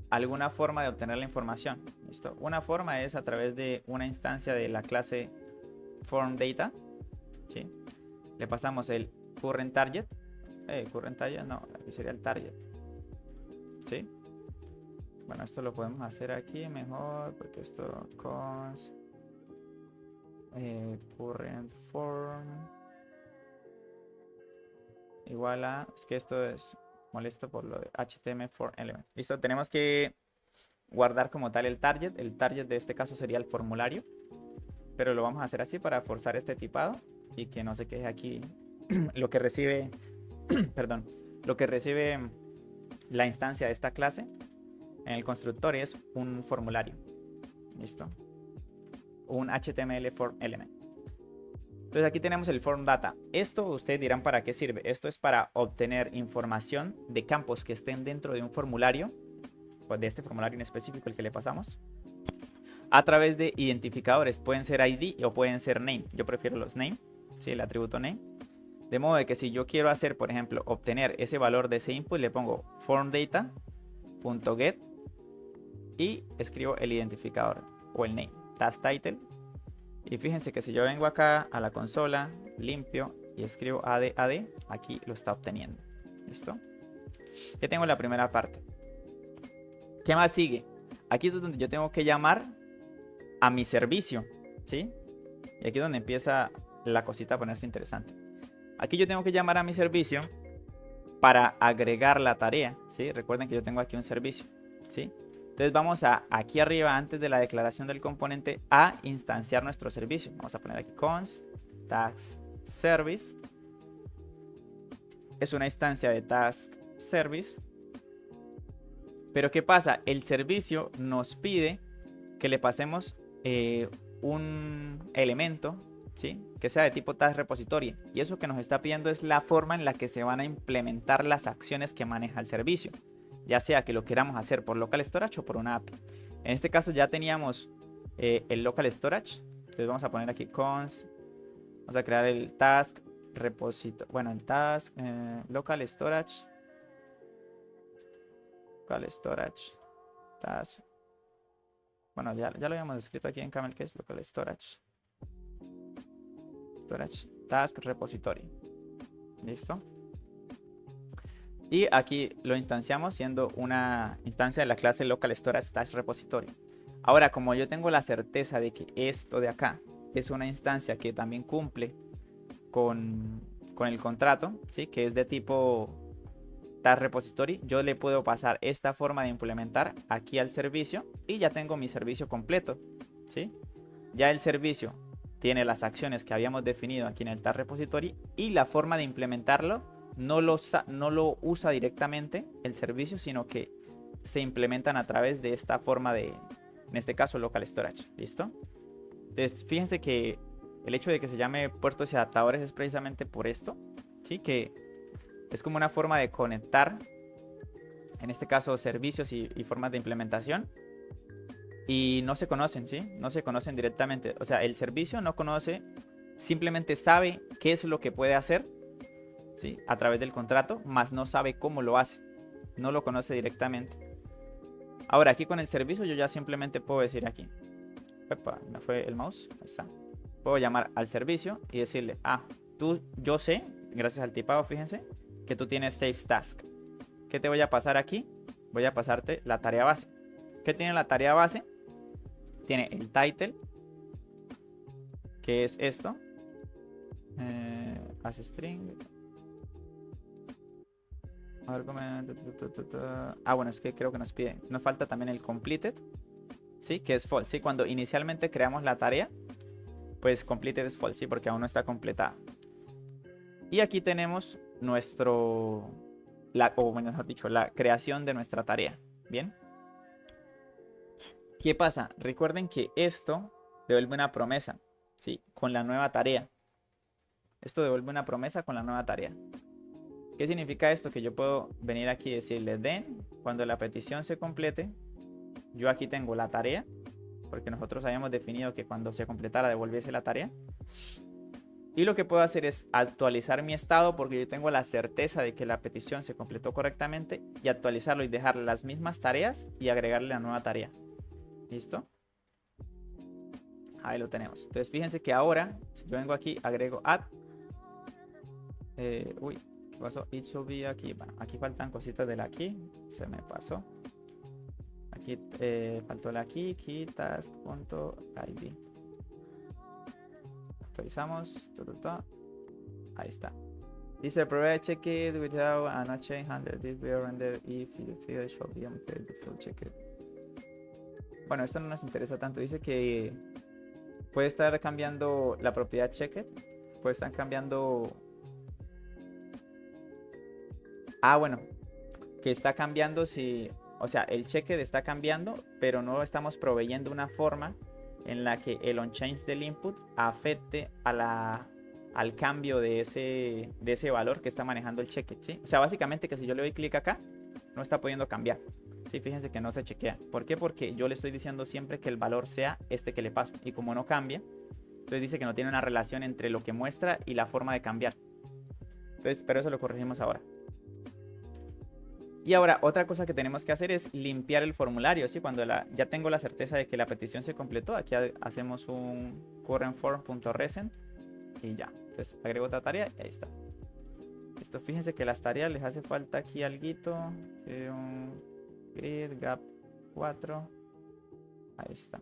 alguna forma de obtener la información. ¿Listo? Una forma es a través de una instancia de la clase FormData, ¿sí? Le pasamos el current target. Current target, no, aquí sería el target, ¿sí? Bueno, esto lo podemos hacer aquí mejor porque esto cons current form igual a, es que esto es molesto por lo de HTML for element. Listo, tenemos que guardar como tal el target. El target de este caso sería el formulario, pero lo vamos a hacer así para forzar este tipado y que no se quede aquí lo que recibe perdón, lo que recibe la instancia de esta clase en el constructor es un formulario. Listo, un HTML form element. Entonces aquí tenemos el form data. Esto ustedes dirán para qué sirve. Esto es para obtener información de campos que estén dentro de un formulario, pues de este formulario en específico el que le pasamos, a través de identificadores. Pueden ser ID o pueden ser name. Yo prefiero los name, ¿sí? El atributo name. De modo de que si yo quiero hacer, por ejemplo, obtener ese valor de ese input, le pongo formData.get y escribo el identificador o el name, task title. Y fíjense que si yo vengo acá a la consola, limpio y escribo add, aquí lo está obteniendo. ¿Listo? Ya tengo la primera parte. ¿Qué más sigue? Aquí es donde yo tengo que llamar a mi servicio, ¿sí? Y aquí es donde empieza la cosita a ponerse interesante. Aquí yo tengo que llamar a mi servicio para agregar la tarea, ¿sí? Recuerden que yo tengo aquí un servicio, ¿sí? Entonces vamos a aquí arriba, antes de la declaración del componente, a instanciar nuestro servicio. Vamos a poner aquí const task service. Es una instancia de task service. Pero ¿qué pasa? El servicio nos pide que le pasemos un elemento, ¿sí? Que sea de tipo task repository. Y eso que nos está pidiendo es la forma en la que se van a implementar las acciones que maneja el servicio, ya sea que lo queramos hacer por local storage o por una API. En este caso ya teníamos el local storage. Entonces vamos a poner aquí const, vamos a crear el task repository, bueno, el task local storage task. Bueno, ya lo habíamos escrito aquí en camel, que es local storage task repository. ¿Listo? Y aquí lo instanciamos siendo una instancia de la clase local storage task repository. Ahora, como yo tengo la certeza de que esto de acá es una instancia que también cumple con el contrato, ¿sí? Que es de tipo task repository, yo le puedo pasar esta forma de implementar aquí al servicio y ya tengo mi servicio completo, ¿sí? Ya el servicio tiene las acciones que habíamos definido aquí en el task repository y la forma de implementarlo no lo usa directamente el servicio, sino que se implementan a través de esta forma de, en este caso, local storage. ¿Listo? Entonces, fíjense que el hecho de que se llame puertos y adaptadores es precisamente por esto, ¿sí? Que es como una forma de conectar, en este caso, servicios y formas de implementación. Y no se conocen, ¿sí? No se conocen directamente. O sea, el servicio no conoce, simplemente sabe qué es lo que puede hacer, ¿sí? A través del contrato, más no sabe cómo lo hace. No lo conoce directamente. Ahora, aquí con el servicio yo ya simplemente puedo decir aquí. Epa, me fue el mouse. Ahí está. Puedo llamar al servicio y decirle, yo sé, gracias al tipado, fíjense, que tú tienes Save Task. ¿Qué te voy a pasar aquí? Voy a pasarte la tarea base. ¿Qué tiene la tarea base? Tiene el title, que es esto. As string. A ver cómo... Ah, bueno, es que creo que nos pide. Nos falta también el completed. ¿Sí? Que es false. ¿Sí? Cuando inicialmente creamos la tarea, pues completed es false, ¿sí? Porque aún no está completada. Y aquí tenemos nuestro... o mejor dicho, la creación de nuestra tarea. ¿Bien? ¿Qué pasa? Recuerden que esto devuelve una promesa, ¿sí? Con la nueva tarea. Esto devuelve una promesa con la nueva tarea. ¿Qué significa esto? Que yo puedo venir aquí y decirle then, cuando la petición se complete, yo aquí tengo la tarea, porque nosotros habíamos definido que cuando se completara devolviese la tarea. Y lo que puedo hacer es actualizar mi estado, porque yo tengo la certeza de que la petición se completó correctamente, y actualizarlo y dejarle las mismas tareas y agregarle la nueva tarea. ¿Listo? Ahí lo tenemos. Entonces fíjense que ahora, si yo vengo aquí, agrego add. Uy, ¿qué pasó? It should be aquí. Bueno, aquí faltan cositas de la key. Se me pasó. Aquí faltó la key, task.id. Actualizamos. Ahí está. Dice provide check it without a not change handle. This will render if the field should be unpaid before check it. Bueno, esto no nos interesa tanto. Dice que puede estar cambiando la propiedad checked. Puede estar cambiando. Ah, bueno. Que está cambiando si. O sea, el checked está cambiando, pero no estamos proveyendo una forma en la que el onChange del input afecte al cambio de ese valor que está manejando el checked, ¿sí? O sea, básicamente que si yo le doy clic acá, no está pudiendo cambiar. Sí, fíjense que no se chequea. ¿Por qué? Porque yo le estoy diciendo siempre que el valor sea este que le paso. Y como no cambia, entonces dice que no tiene una relación entre lo que muestra y la forma de cambiar. Entonces, pero eso lo corregimos ahora. Y ahora, otra cosa que tenemos que hacer es limpiar el formulario, ¿sí? Cuando ya tengo la certeza de que la petición se completó, aquí hacemos un currentForm.recent y ya. Entonces, agrego otra tarea y ahí está. Listo, fíjense que las tareas les hace falta aquí alguito. Un grid, gap 4. Ahí está.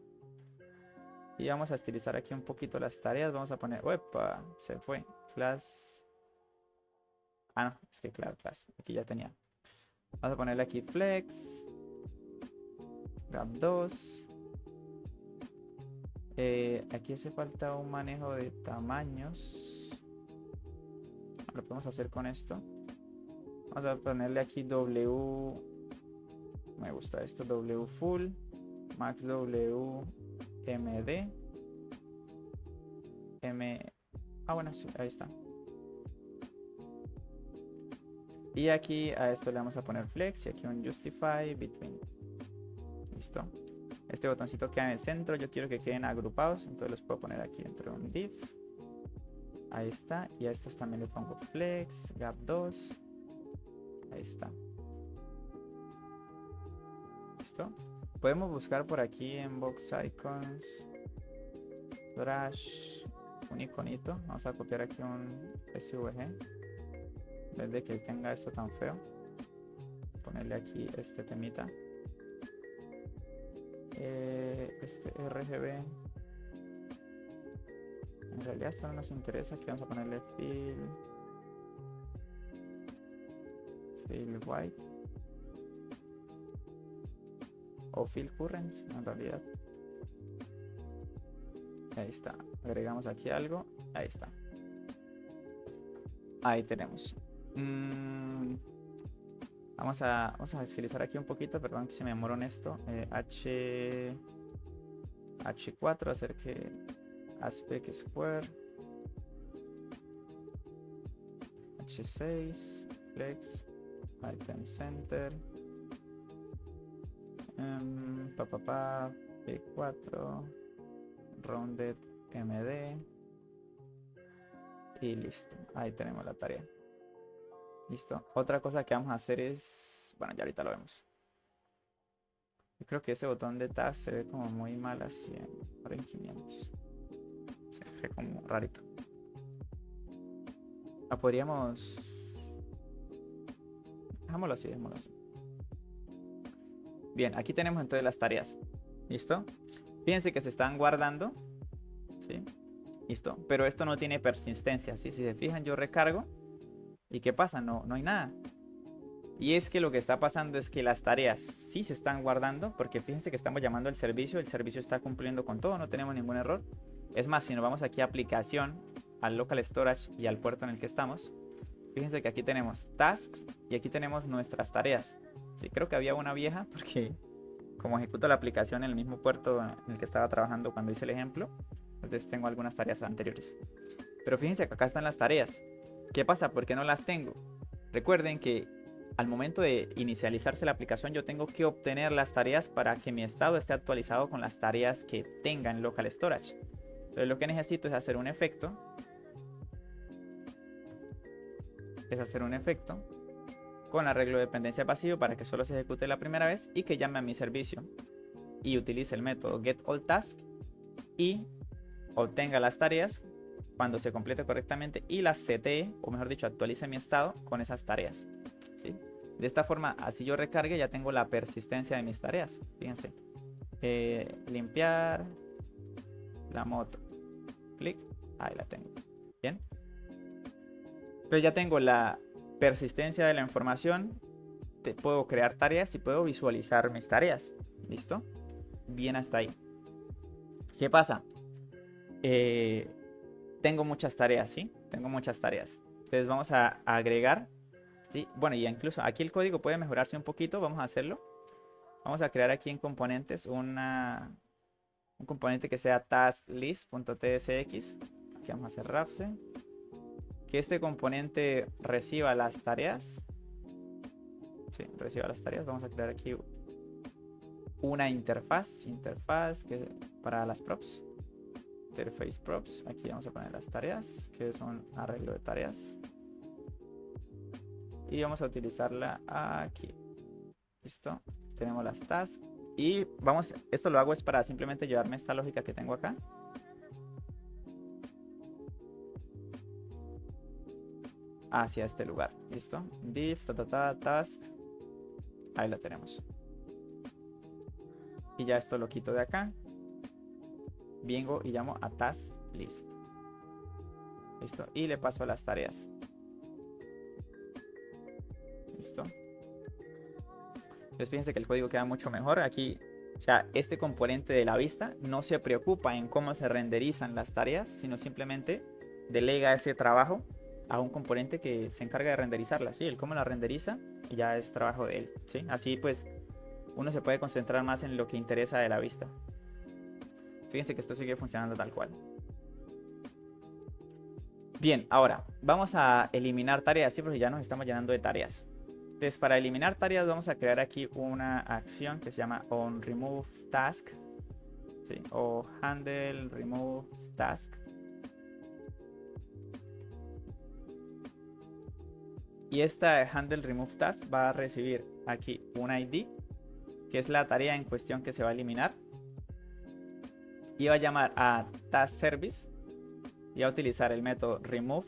Y vamos a estilizar aquí un poquito las tareas. Vamos a poner... ¡Uepa! Se fue. Class... Ah, no. Es que claro, class. Aquí ya tenía. Vamos a ponerle aquí flex. Gap 2. Aquí hace falta un manejo de tamaños. Lo podemos hacer con esto. Vamos a ponerle aquí W. Me gusta esto. W full. Max W. MD. Ah, bueno, sí, ahí está. Y aquí a esto le vamos a poner flex y aquí un justify between. Listo. Este botoncito queda en el centro. Yo quiero que queden agrupados. Entonces los puedo poner aquí dentro de un div. Ahí está. Y a estos también le pongo flex, gap 2. Ahí está. Listo. Podemos buscar por aquí en box icons. Brush. Un iconito. Vamos a copiar aquí un SVG. Desde que tenga esto tan feo, ponerle aquí este temita, este RGB. En realidad esto no nos interesa. Aquí vamos a ponerle fill white o fill current en realidad. Ahí está. Agregamos aquí algo. Ahí está. Ahí tenemos. Vamos a utilizar aquí un poquito, perdón que se me demoró en esto. H4, hacer que aspect square. H6, flex, item center. P4, rounded MD. Y listo, ahí tenemos la tarea. Listo. Otra cosa que vamos a hacer es... Bueno, ya ahorita lo vemos. Yo creo que este botón de task se ve como muy mal así ahora en 500. Se ve como rarito. Podríamos... Dejámoslo así, dejémoslo así. Bien, aquí tenemos entonces las tareas. ¿Listo? Fíjense que se están guardando. ¿Sí? ¿Listo? Pero esto no tiene persistencia, ¿sí? Si se fijan, yo recargo. ¿Y qué pasa? No hay nada. Y es que lo que está pasando es que las tareas sí se están guardando, porque fíjense que estamos llamando al servicio, el servicio está cumpliendo con todo, no tenemos ningún error. Es más, si nos vamos aquí a aplicación, al local storage y al puerto en el que estamos, fíjense que aquí tenemos tasks y aquí tenemos nuestras tareas. Sí, creo que había una vieja porque como ejecuto la aplicación en el mismo puerto en el que estaba trabajando cuando hice el ejemplo, entonces tengo algunas tareas anteriores. Pero fíjense que acá están las tareas. ¿Qué pasa? ¿Por qué no las tengo? Recuerden que al momento de inicializarse la aplicación yo tengo que obtener las tareas para que mi estado esté actualizado con las tareas que tenga en local storage. Entonces lo que necesito es hacer un efecto. Con arreglo de dependencia pasivo para que solo se ejecute la primera vez y que llame a mi servicio y utilice el método getAllTask y obtenga las tareas cuando se complete correctamente y las setee, o mejor dicho, actualice mi estado con esas tareas, ¿sí? De esta forma, así yo recargue, ya tengo la persistencia de mis tareas. Fíjense, limpiar la moto, clic, ahí la tengo. Bien, entonces ya tengo la persistencia de la información, puedo crear tareas y puedo visualizar mis tareas. ¿Listo? Bien hasta ahí. ¿Qué pasa? Tengo muchas tareas, ¿sí? Tengo muchas tareas. Entonces vamos a agregar, ¿sí? Bueno, y incluso aquí el código puede mejorarse un poquito. Vamos a hacerlo. Vamos a crear aquí en componentes un componente que sea tasklist.tsx. Aquí vamos a hacer rapse. Que este componente reciba las tareas. Sí, reciba las tareas. Vamos a crear aquí una interfaz que para las props. Interface props. Aquí vamos a poner las tareas, que son arreglo de tareas. Y vamos a utilizarla aquí. Listo. Tenemos las tasks. Y vamos, esto lo hago es para simplemente llevarme esta lógica que tengo acá. Hacia este lugar. Listo. Div, task. Ahí la tenemos. Y ya esto lo quito de acá. Vengo y llamo a task list. Listo. Y le paso las tareas. Listo. Entonces fíjense que el código queda mucho mejor. Aquí, o sea, este componente de la vista no se preocupa en cómo se renderizan las tareas, sino simplemente delega ese trabajo a un componente que se encarga de renderizarlas. ¿Sí? El cómo la renderiza ya es trabajo de él. ¿Sí? Así pues uno se puede concentrar más en lo que interesa de la vista. Fíjense que esto sigue funcionando tal cual. Bien, ahora vamos a eliminar tareas, ¿sí? Porque ya nos estamos llenando de tareas. Entonces para eliminar tareas vamos a crear aquí una acción que se llama onRemoveTask, ¿sí? O handleRemoveTask. Y esta handleRemoveTask va a recibir aquí un ID, que es la tarea en cuestión que se va a eliminar. Y va a llamar a TaskService y va a utilizar el método remove.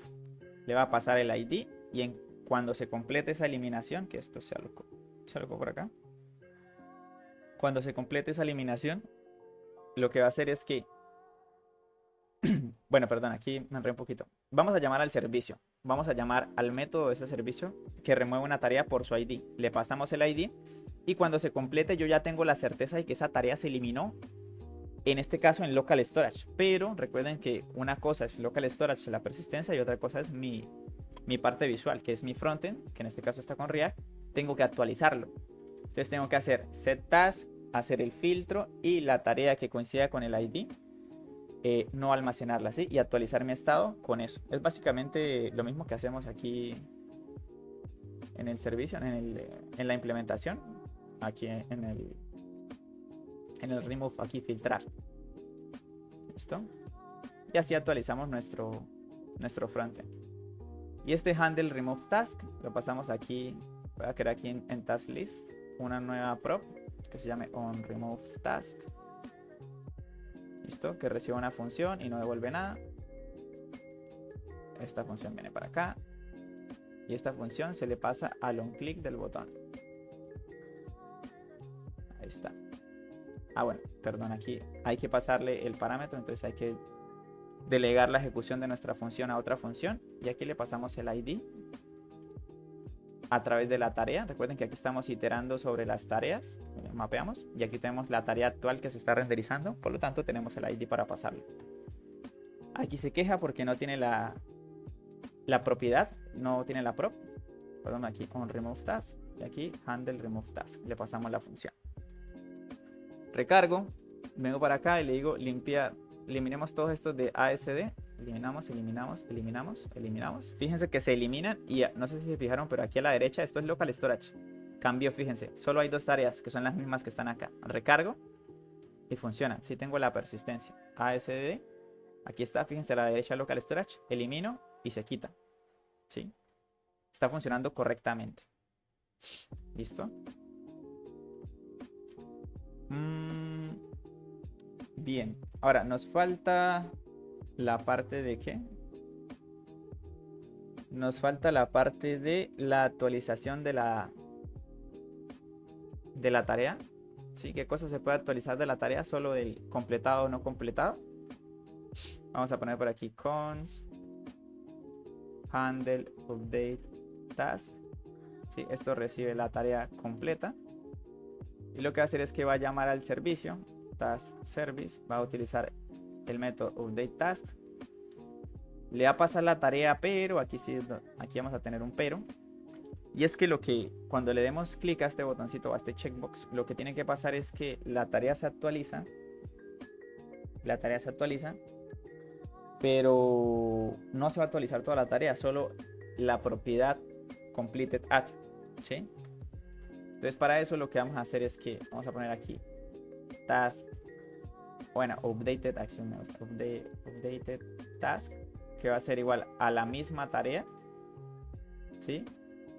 Le va a pasar el ID y cuando se complete esa eliminación, que esto se alocó por acá. Cuando se complete esa eliminación, lo que va a hacer es que bueno, perdón, aquí me enredé un poquito. Vamos a llamar al servicio. Vamos a llamar al método de ese servicio que remueve una tarea por su ID. Le pasamos el ID y cuando se complete yo ya tengo la certeza de que esa tarea se eliminó. En este caso en local storage. Pero recuerden que una cosa es local storage, la persistencia, y otra cosa es mi parte visual, que es mi frontend, que en este caso está con React. Tengo que actualizarlo. Entonces tengo que hacer set task, hacer el filtro y la tarea que coincida con el ID. No almacenarla así y actualizar mi estado con eso. Es básicamente lo mismo que hacemos aquí en el servicio, en la implementación. Aquí en el remove, aquí filtrar. ¿Listo? Y así actualizamos nuestro frontend. Y este handle remove task lo pasamos aquí. Voy a crear aquí en task list una nueva prop que se llame onRemoveTask. ¿Listo? Que reciba una función y no devuelve nada. Esta función viene para acá. Y esta función se le pasa al onClick del botón. Ahí está. Ah, bueno, perdón, aquí hay que pasarle el parámetro, entonces hay que delegar la ejecución de nuestra función a otra función. Y aquí le pasamos el ID a través de la tarea. Recuerden que aquí estamos iterando sobre las tareas. Mapeamos. Y aquí tenemos la tarea actual que se está renderizando. Por lo tanto, tenemos el ID para pasarlo. Aquí se queja porque no tiene la propiedad. No tiene la prop. Perdón, aquí con remove task. Y aquí handle remove task. Le pasamos la función. Recargo. Vengo para acá y le digo limpiar. Eliminemos todos estos de ASD. Eliminamos, eliminamos, eliminamos, eliminamos. Fíjense que se eliminan y no sé si se fijaron, pero aquí a la derecha esto es local storage. Cambio, fíjense, solo hay dos tareas que son las mismas que están acá. Recargo y funciona. Si tengo la persistencia. ASD. Aquí está, fíjense a la derecha local storage. Elimino y se quita. ¿Sí? Está funcionando correctamente. ¿Listo? Bien. Ahora nos falta la parte de ¿qué? Nos falta la parte de la actualización de la tarea. ¿Sí? ¿Qué cosa se puede actualizar de la tarea? Solo del completado o no completado. Vamos a poner por aquí cons handle update task. ¿Sí? Esto recibe la tarea completa. Y lo que va a hacer es que va a llamar al servicio task service. Va a utilizar el método update task. Le va a pasar la tarea, pero aquí sí, aquí vamos a tener un pero. Y es que cuando le demos clic a este botoncito, a este checkbox, lo que tiene que pasar es que la tarea se actualiza. La tarea se actualiza, pero no se va a actualizar toda la tarea, solo la propiedad completed at. ¿Sí? Entonces para eso lo que vamos a hacer es que vamos a poner aquí task, bueno, updated action, updated task, que va a ser igual a la misma tarea, ¿sí?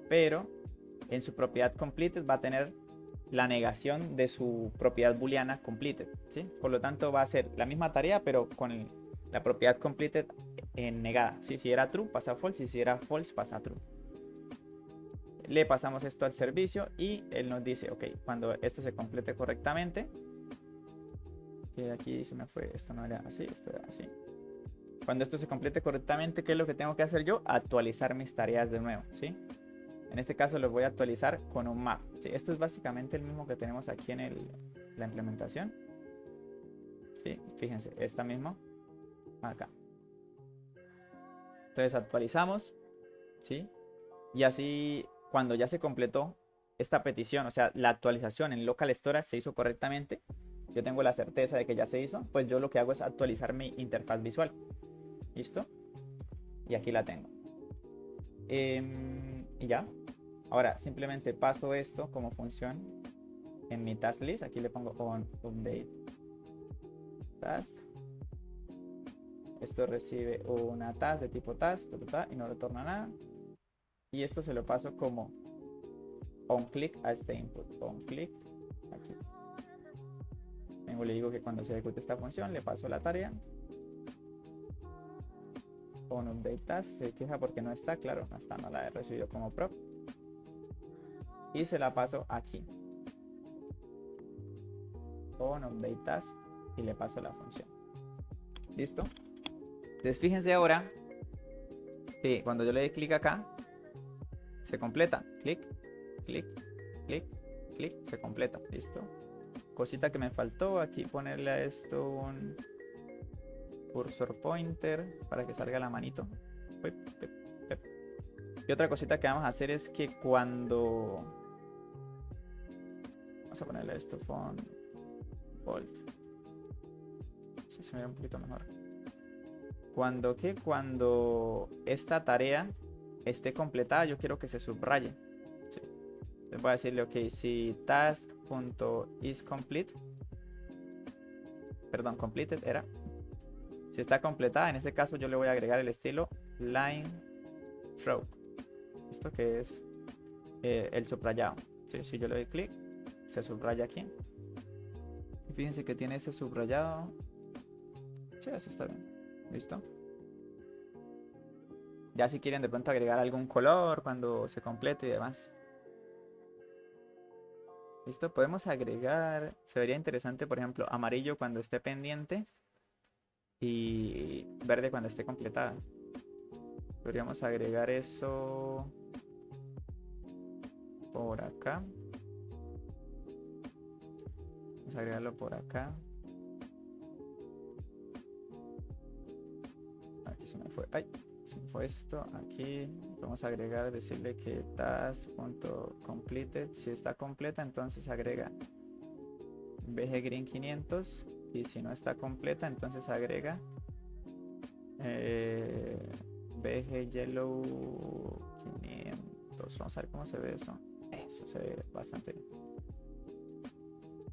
Pero en su propiedad completed va a tener la negación de su propiedad booleana completed, ¿sí? Por lo tanto va a ser la misma tarea, pero con la propiedad completed en negada, ¿sí? Si era true pasa a false, y si era false pasa a true. Le pasamos esto al servicio y él nos dice, ok, cuando esto se complete correctamente, que aquí se me fue, esto no era así, esto era así. Cuando esto se complete correctamente, ¿qué es lo que tengo que hacer yo? Actualizar mis tareas de nuevo, ¿sí? En este caso lo voy a actualizar con un map, ¿sí? Esto es básicamente el mismo que tenemos aquí en la implementación, ¿sí? Fíjense, esta misma acá. Entonces actualizamos, ¿sí? Y así, cuando ya se completó esta petición, o sea, la actualización en local storage se hizo correctamente, yo tengo la certeza de que ya se hizo, pues yo lo que hago es actualizar mi interfaz visual. ¿Listo? Y aquí la tengo. Y ya. Ahora simplemente paso esto como función en mi task list. Aquí le pongo on update task. Esto recibe una task de tipo task y no retorna nada. Y esto se lo paso como on click a este input. On click aquí. Luego le digo que cuando se ejecute esta función le paso la tarea. On update task, se queja porque no está, claro, no está, no la he recibido como prop. Y se la paso aquí. On update task y le paso la función. ¿Listo? Entonces fíjense ahora que cuando yo le doy clic acá, se completa. Clic, clic, clic, clic, se completa. ¿Listo? Cosita que me faltó, aquí ponerle a esto un cursor pointer para que salga la manito. Y otra cosita que vamos a hacer es que cuando... Vamos a ponerle esto font bold. Si se me ve un poquito mejor. Cuando esta tarea esté completada, yo quiero que se subraye. Sí. Entonces voy a decirle, ok, si task.isComplete, perdón, completed era. Si está completada, en este caso yo le voy a agregar el estilo line throw. Esto que es el subrayado. ¿Sí? Si yo le doy clic, se subraya aquí. Y fíjense que tiene ese subrayado. Sí, eso está bien. ¿Listo? Ya si quieren de pronto agregar algún color cuando se complete y demás. ¿Listo? Podemos agregar, se vería interesante, por ejemplo, amarillo cuando esté pendiente y verde cuando esté completada. Podríamos agregar eso por acá. Vamos a agregarlo por acá. Aquí se me fue. Ay, se me fue esto. Aquí vamos a agregar, decirle que task.completed. Si está completa, entonces agrega BG Green 500. Y si no está completa, entonces agrega BG Yellow 500. Vamos a ver cómo se ve eso. Eso se ve bastante bien.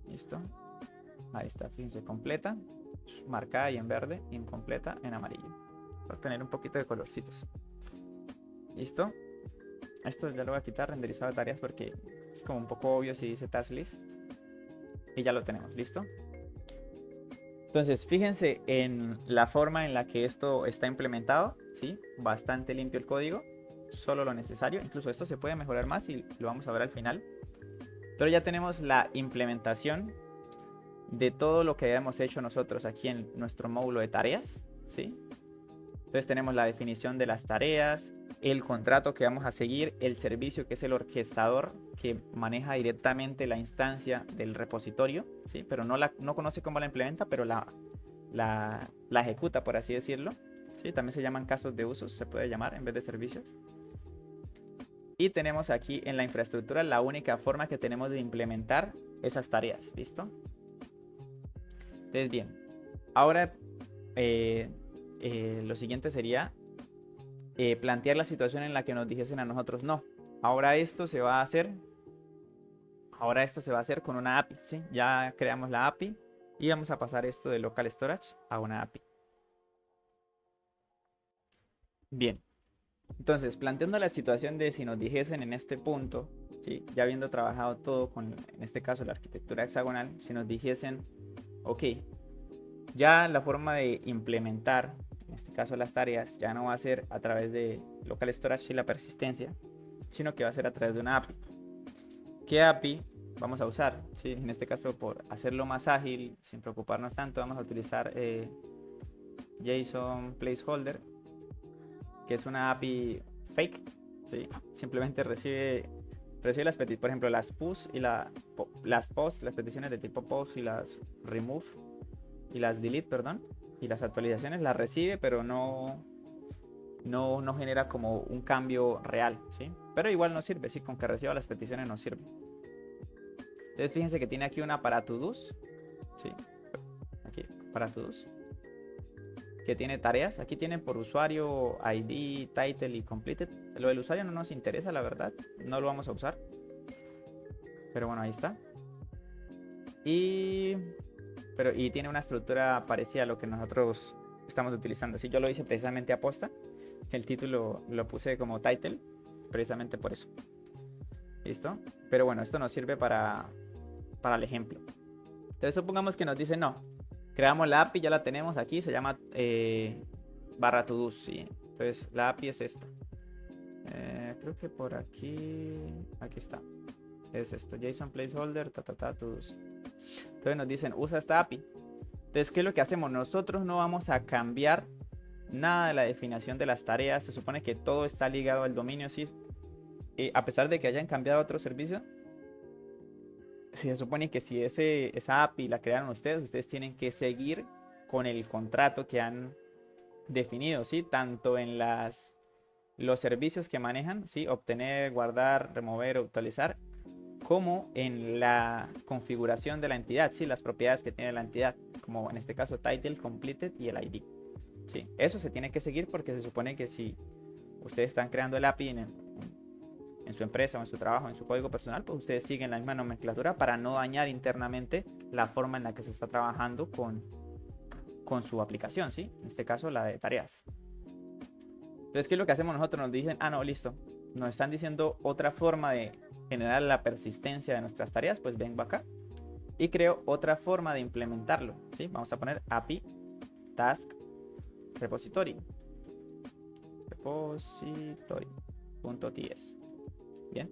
Listo. Ahí está, fíjense, completa, marcada y en verde, incompleta en amarillo. Va a tener un poquito de colorcitos. Listo. Esto ya lo voy a quitar, renderizado de tareas, porque es como un poco obvio si dice task list. Y ya lo tenemos, listo. Entonces, fíjense en la forma en la que esto está implementado, ¿sí? Bastante limpio el código, solo lo necesario. Incluso esto se puede mejorar más y lo vamos a ver al final. Pero ya tenemos la implementación de todo lo que habíamos hecho nosotros aquí en nuestro módulo de tareas, ¿sí? Entonces tenemos la definición de las tareas, el contrato que vamos a seguir, el servicio que es el orquestador que maneja directamente la instancia del repositorio, ¿sí? Pero no conoce cómo la implementa, pero la ejecuta, por así decirlo, ¿sí? También se llaman casos de usos, se puede llamar en vez de servicios. Y tenemos aquí en la infraestructura la única forma que tenemos de implementar esas tareas, ¿listo? Entonces bien, ahora lo siguiente sería plantear la situación en la que nos dijesen a nosotros no. Ahora esto se va a hacer con una API, ¿sí? Ya creamos la API y vamos a pasar esto de local storage a una API. Bien, entonces planteando la situación de si nos dijesen en este punto, ¿sí? Ya habiendo trabajado todo con, en este caso, la arquitectura hexagonal, si nos dijesen, ok, ya la forma de implementar, en este caso las tareas, ya no va a ser a través de local storage y la persistencia, sino que va a ser a través de una API. ¿Qué API vamos a usar? ¿Sí? En este caso, por hacerlo más ágil, sin preocuparnos tanto, vamos a utilizar JSON Placeholder, que es una API fake, ¿sí? Simplemente recibe las peticiones, por ejemplo, las push y las post, las peticiones de tipo post y las remove y las delete, perdón, y las actualizaciones las recibe, pero no genera como un cambio real, ¿sí? Pero igual nos sirve, sí, con que reciba las peticiones nos sirve. Entonces fíjense que tiene aquí una para todos, ¿sí? Aquí, para todos, que tiene tareas. Aquí tiene por usuario, ID, title y completed. Lo del usuario no nos interesa, la verdad, no lo vamos a usar. Pero bueno, ahí está. Y tiene una estructura parecida a lo que nosotros estamos utilizando. Sí, yo lo hice precisamente a posta. El título lo puse como title, precisamente por eso. ¿Listo? Pero bueno, esto nos sirve para el ejemplo. Entonces supongamos que nos dice no. Creamos la API, ya la tenemos aquí, se llama barra todos, ¿sí? Entonces la API es esta. Creo que por aquí está. Es esto, JSON placeholder, todos. Entonces nos dicen, usa esta API. Entonces, ¿qué es lo que hacemos? Nosotros no vamos a cambiar nada de la definición de las tareas. Se supone que todo está ligado al dominio, ¿sí? A pesar de que hayan cambiado otro servicio, se supone que si esa API la crearon ustedes tienen que seguir con el contrato que han definido, ¿sí? Tanto en los servicios que manejan, ¿sí? Obtener, guardar, remover, actualizar, como en la configuración de la entidad, ¿sí? Las propiedades que tiene la entidad, como en este caso title, completed y el ID, ¿sí? Eso se tiene que seguir porque se supone que si ustedes están creando el API en su empresa o en su trabajo, en su código personal, pues ustedes siguen la misma nomenclatura para no dañar internamente la forma en la que se está trabajando con su aplicación, ¿sí? En este caso la de tareas. Entonces, ¿qué es lo que hacemos nosotros? Nos dicen, no, listo, nos están diciendo otra forma de generar la persistencia de nuestras tareas, pues vengo acá y creo otra forma de implementarlo, ¿sí? Vamos a poner API task repository repository.ts. Bien,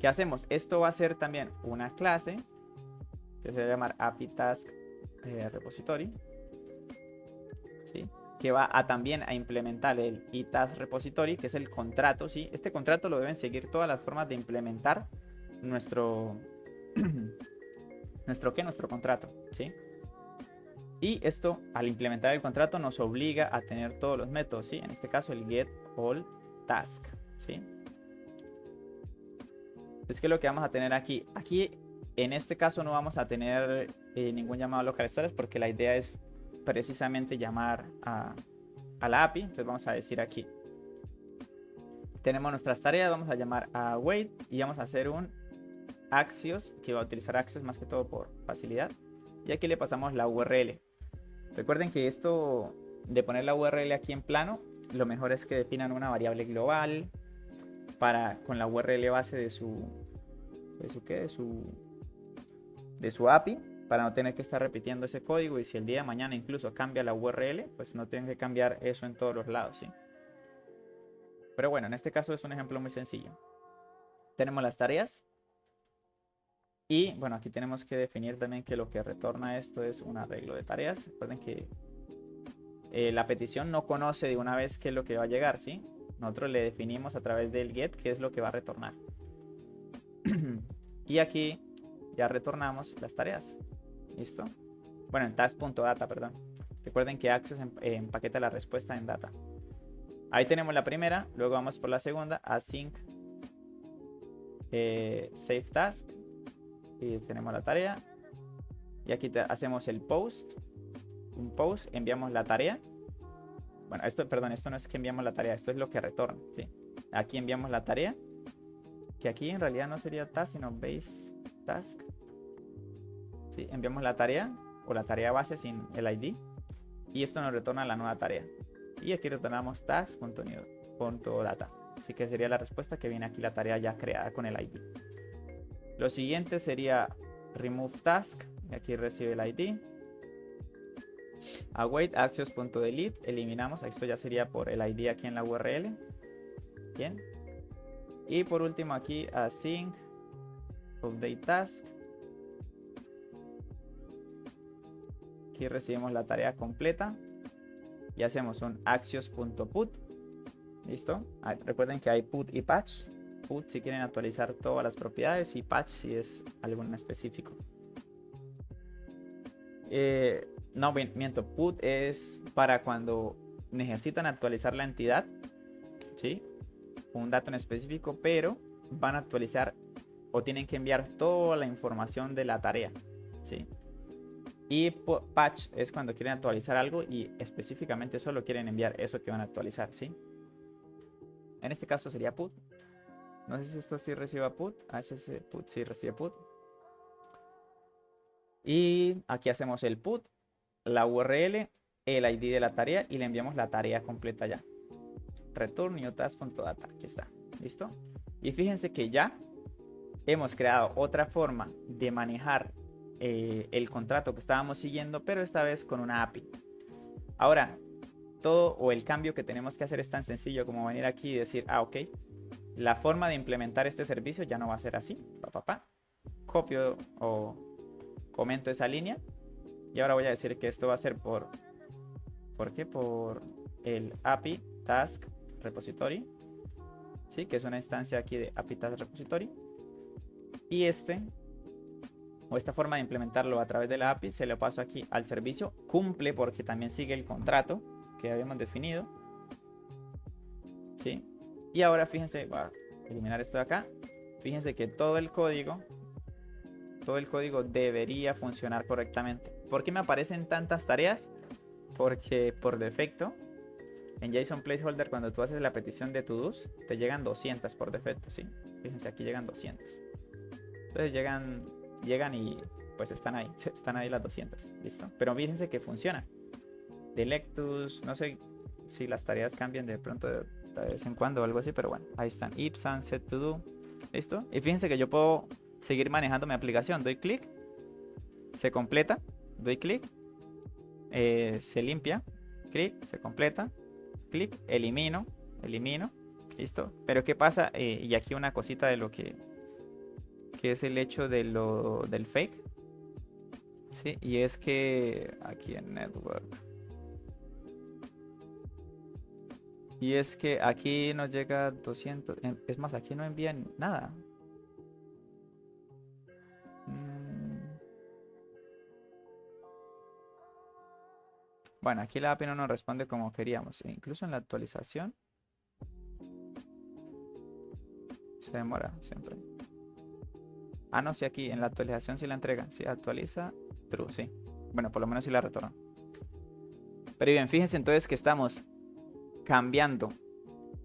¿qué hacemos? Esto va a ser también una clase que se va a llamar API task repository. que va a también a implementar el iTask repository, que es el contrato, ¿sí? Este contrato lo deben seguir todas las formas de implementar nuestro nuestro contrato, ¿sí? Y esto, al implementar el contrato, nos obliga a tener todos los métodos, ¿sí? En este caso, el get all task, ¿sí? Es que lo que vamos a tener aquí, en este caso no vamos a tener ningún llamado a local storage, porque la idea es precisamente llamar a la API. Entonces vamos a decir aquí, tenemos nuestras tareas, vamos a llamar a wait y vamos a hacer un Axios, que va a utilizar Axios más que todo por facilidad. Y aquí le pasamos la URL. Recuerden que esto de poner la URL aquí en plano, lo mejor es que definan una variable global con la URL base de su API, para no tener que estar repitiendo ese código, y si el día de mañana incluso cambia la URL, pues no tienen que cambiar eso en todos los lados, ¿sí? Pero bueno, en este caso es un ejemplo muy sencillo. Tenemos las tareas. Y bueno, aquí tenemos que definir también que lo que retorna esto es un arreglo de tareas. Recuerden que la petición no conoce de una vez qué es lo que va a llegar, ¿sí? Nosotros le definimos a través del get qué es lo que va a retornar. Y aquí ya retornamos las tareas. ¿Listo? Bueno, en task.data, perdón. Recuerden que Axios empaqueta la respuesta en data. Ahí tenemos la primera, luego vamos por la segunda, async save task. Y tenemos la tarea. Y aquí hacemos el post. Un post, enviamos la tarea. Bueno, perdón, esto no es que enviamos la tarea, esto es lo que retorna, ¿sí? Aquí enviamos la tarea, que aquí en realidad no sería task, sino base task. ¿Sí? Enviamos la tarea o la tarea base sin el ID. Y esto nos retorna la nueva tarea. Y aquí retornamos task.new.data. Así que sería la respuesta que viene aquí la tarea ya creada con el ID. Lo siguiente sería remove task. Y aquí recibe el ID. Await axios.delete. Eliminamos. Esto ya sería por el ID aquí en la URL. Bien. Y por último aquí async update task. Aquí recibimos la tarea completa. Y hacemos un axios.put. ¿Listo? Recuerden que hay put y patch. Put si quieren actualizar todas las propiedades y patch si es algo en específico. No, miento. Put es para cuando necesitan actualizar la entidad, ¿sí? Un dato en específico, pero van a actualizar o tienen que enviar toda la información de la tarea, ¿sí? Y patch es cuando quieren actualizar algo y específicamente solo quieren enviar eso que van a actualizar, ¿sí? En este caso sería put. No sé si esto sí recibe put. Put sí recibe put. Y aquí hacemos el put, la URL, el ID de la tarea y le enviamos la tarea completa ya. Return new task.data. Aquí está. ¿Listo? Y fíjense que ya hemos creado otra forma de manejar el contrato que estábamos siguiendo, pero esta vez con una API. Ahora, todo o el cambio que tenemos que hacer es tan sencillo como venir aquí y decir, ok, la forma de implementar este servicio ya no va a ser así. Copio o comento esa línea. Y ahora voy a decir que esto va a ser ¿por qué? Por el API Task Repository. ¿Sí? Que es una instancia aquí de API Task Repository. Y esta forma de implementarlo a través de la API se lo paso aquí al servicio. Cumple porque también sigue el contrato que habíamos definido. ¿Sí? Y ahora fíjense, voy a eliminar esto de acá. Fíjense que todo el código debería funcionar correctamente. ¿Por qué me aparecen tantas tareas? Porque por defecto en JSON Placeholder, cuando tú haces la petición de to-dos, te llegan 200 por defecto, ¿sí? Fíjense, aquí llegan 200. Entonces llegan y pues están ahí las 200, ¿listo? Pero fíjense que funciona. Delectus, no sé si las tareas cambian de pronto de vez en cuando o algo así, pero bueno, ahí están. If sunset to do, ¿listo? Y fíjense que yo puedo seguir manejando mi aplicación. Doy clic, se completa, doy clic, se limpia, clic, se completa, clic, elimino, ¿listo? Pero ¿qué pasa? Y aquí una cosita de lo que es el hecho del fake, ¿sí? Y es que aquí en network Y es que aquí nos llega 200. Es más, aquí no envían nada. Mm, Bueno, aquí la API no nos responde como queríamos. E incluso en la actualización se demora siempre. Ah, no, sí, aquí en la actualización sí la entrega. Sí, actualiza. True, sí. Bueno, por lo menos sí la retorna. Pero bien, fíjense entonces que estamos cambiando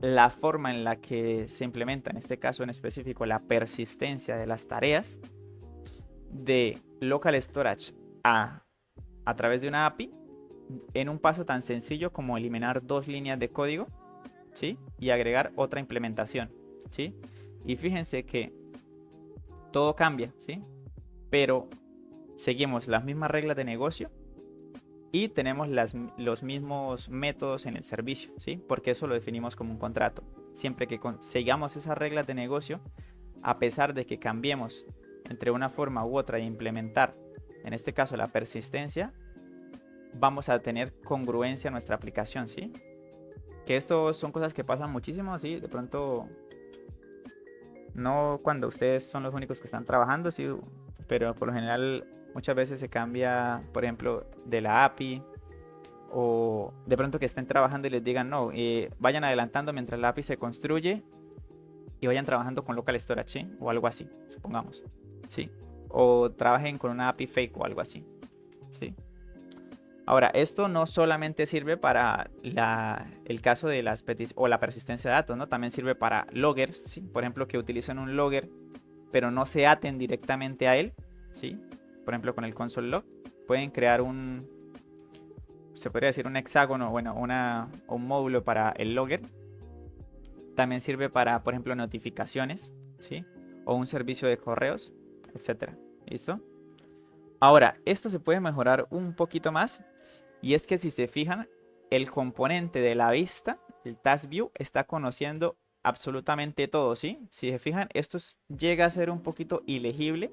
la forma en la que se implementa, en este caso en específico, la persistencia de las tareas de local storage a través de una API en un paso tan sencillo como eliminar dos líneas de código, ¿sí? Y agregar otra implementación, ¿sí? Y fíjense que todo cambia, ¿sí? Pero seguimos las mismas reglas de negocio y tenemos los mismos métodos en el servicio, ¿sí? Porque eso lo definimos como un contrato. Siempre que sigamos esas reglas de negocio, a pesar de que cambiemos entre una forma u otra de implementar, en este caso la persistencia, vamos a tener congruencia en nuestra aplicación, ¿sí? Que esto son cosas que pasan muchísimo, ¿sí? De pronto, no cuando ustedes son los únicos que están trabajando, ¿sí? Pero por lo general muchas veces se cambia, por ejemplo, de la API o de pronto que estén trabajando y les digan, no, vayan adelantando mientras la API se construye y vayan trabajando con local storage, ¿sí? O algo así, supongamos, ¿sí? O trabajen con una API fake o algo así, ¿sí? Ahora, esto no solamente sirve para el caso de las o la persistencia de datos, ¿no? También sirve para loggers, ¿sí? Por ejemplo, que utilicen un logger, pero no se aten directamente a él, ¿sí? Por ejemplo, con el console log, pueden crear se podría decir un hexágono, bueno, un módulo para el logger. También sirve para, por ejemplo, notificaciones, ¿sí? O un servicio de correos, etcétera. ¿Listo? Ahora, esto se puede mejorar un poquito más. Y es que si se fijan, el componente de la vista, el Task View, está conociendo absolutamente todo, ¿sí? Si se fijan, esto llega a ser un poquito ilegible.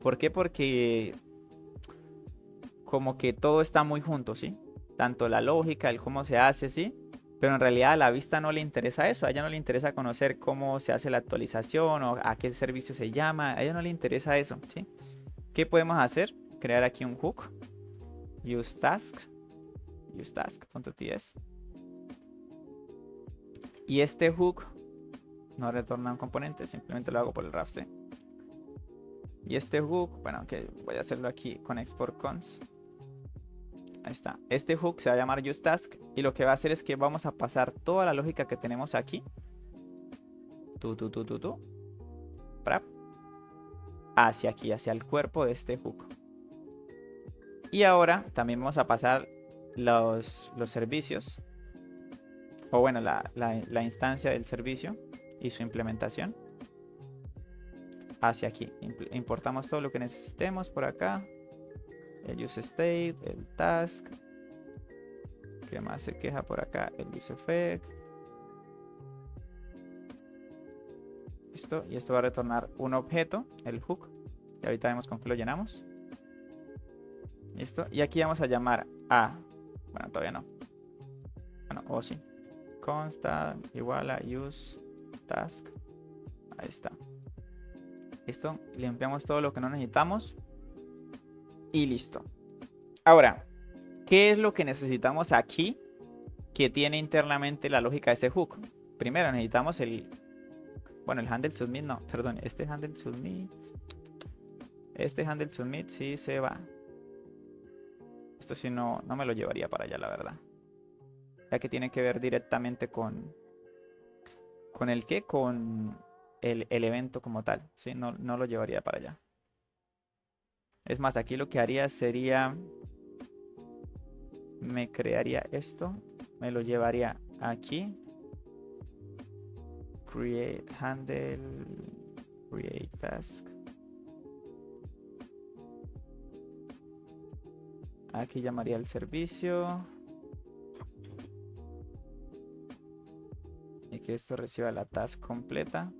¿Por qué? Porque como que todo está muy junto, ¿sí? Tanto la lógica, el cómo se hace, ¿sí? Pero en realidad a la vista no le interesa eso, a ella no le interesa conocer cómo se hace la actualización o a qué servicio se llama, a ella no le interesa eso, ¿sí? ¿Qué podemos hacer? Crear aquí un hook, usetask.ts. Y este hook no retorna un componente, simplemente lo hago por el RAFC. Y este hook, bueno, que voy a hacerlo aquí con export cons. Ahí está. Este hook se va a llamar useTask y lo que va a hacer es que vamos a pasar toda la lógica que tenemos aquí. Hacia aquí, hacia el cuerpo de este hook. Y ahora también vamos a pasar los servicios. O bueno, la instancia del servicio y su implementación. Hacia aquí. Importamos todo lo que necesitemos por acá. El useState, el task. ¿Qué más se queja por acá? El useEffect. Listo. Y esto va a retornar un objeto, el hook. Y ahorita vemos con qué lo llenamos. Listo. Y aquí vamos a llamar a... Bueno, todavía no. Bueno, o sí. Consta igual a useTask. Ahí está. Listo. Limpiamos todo lo que no necesitamos. Y listo. Ahora, ¿qué es lo que necesitamos aquí que tiene internamente la lógica de ese hook? Primero necesitamos el handle submit, no, perdón, este handle submit sí se va. Esto sí no me lo llevaría para allá, la verdad. Ya que tiene que ver directamente con el qué, con el evento como tal, ¿sí? No lo llevaría para allá. Es más, aquí lo que haría sería, me crearía esto, me lo llevaría aquí, create handle, create task. Aquí llamaría el servicio y que esto reciba la task completa.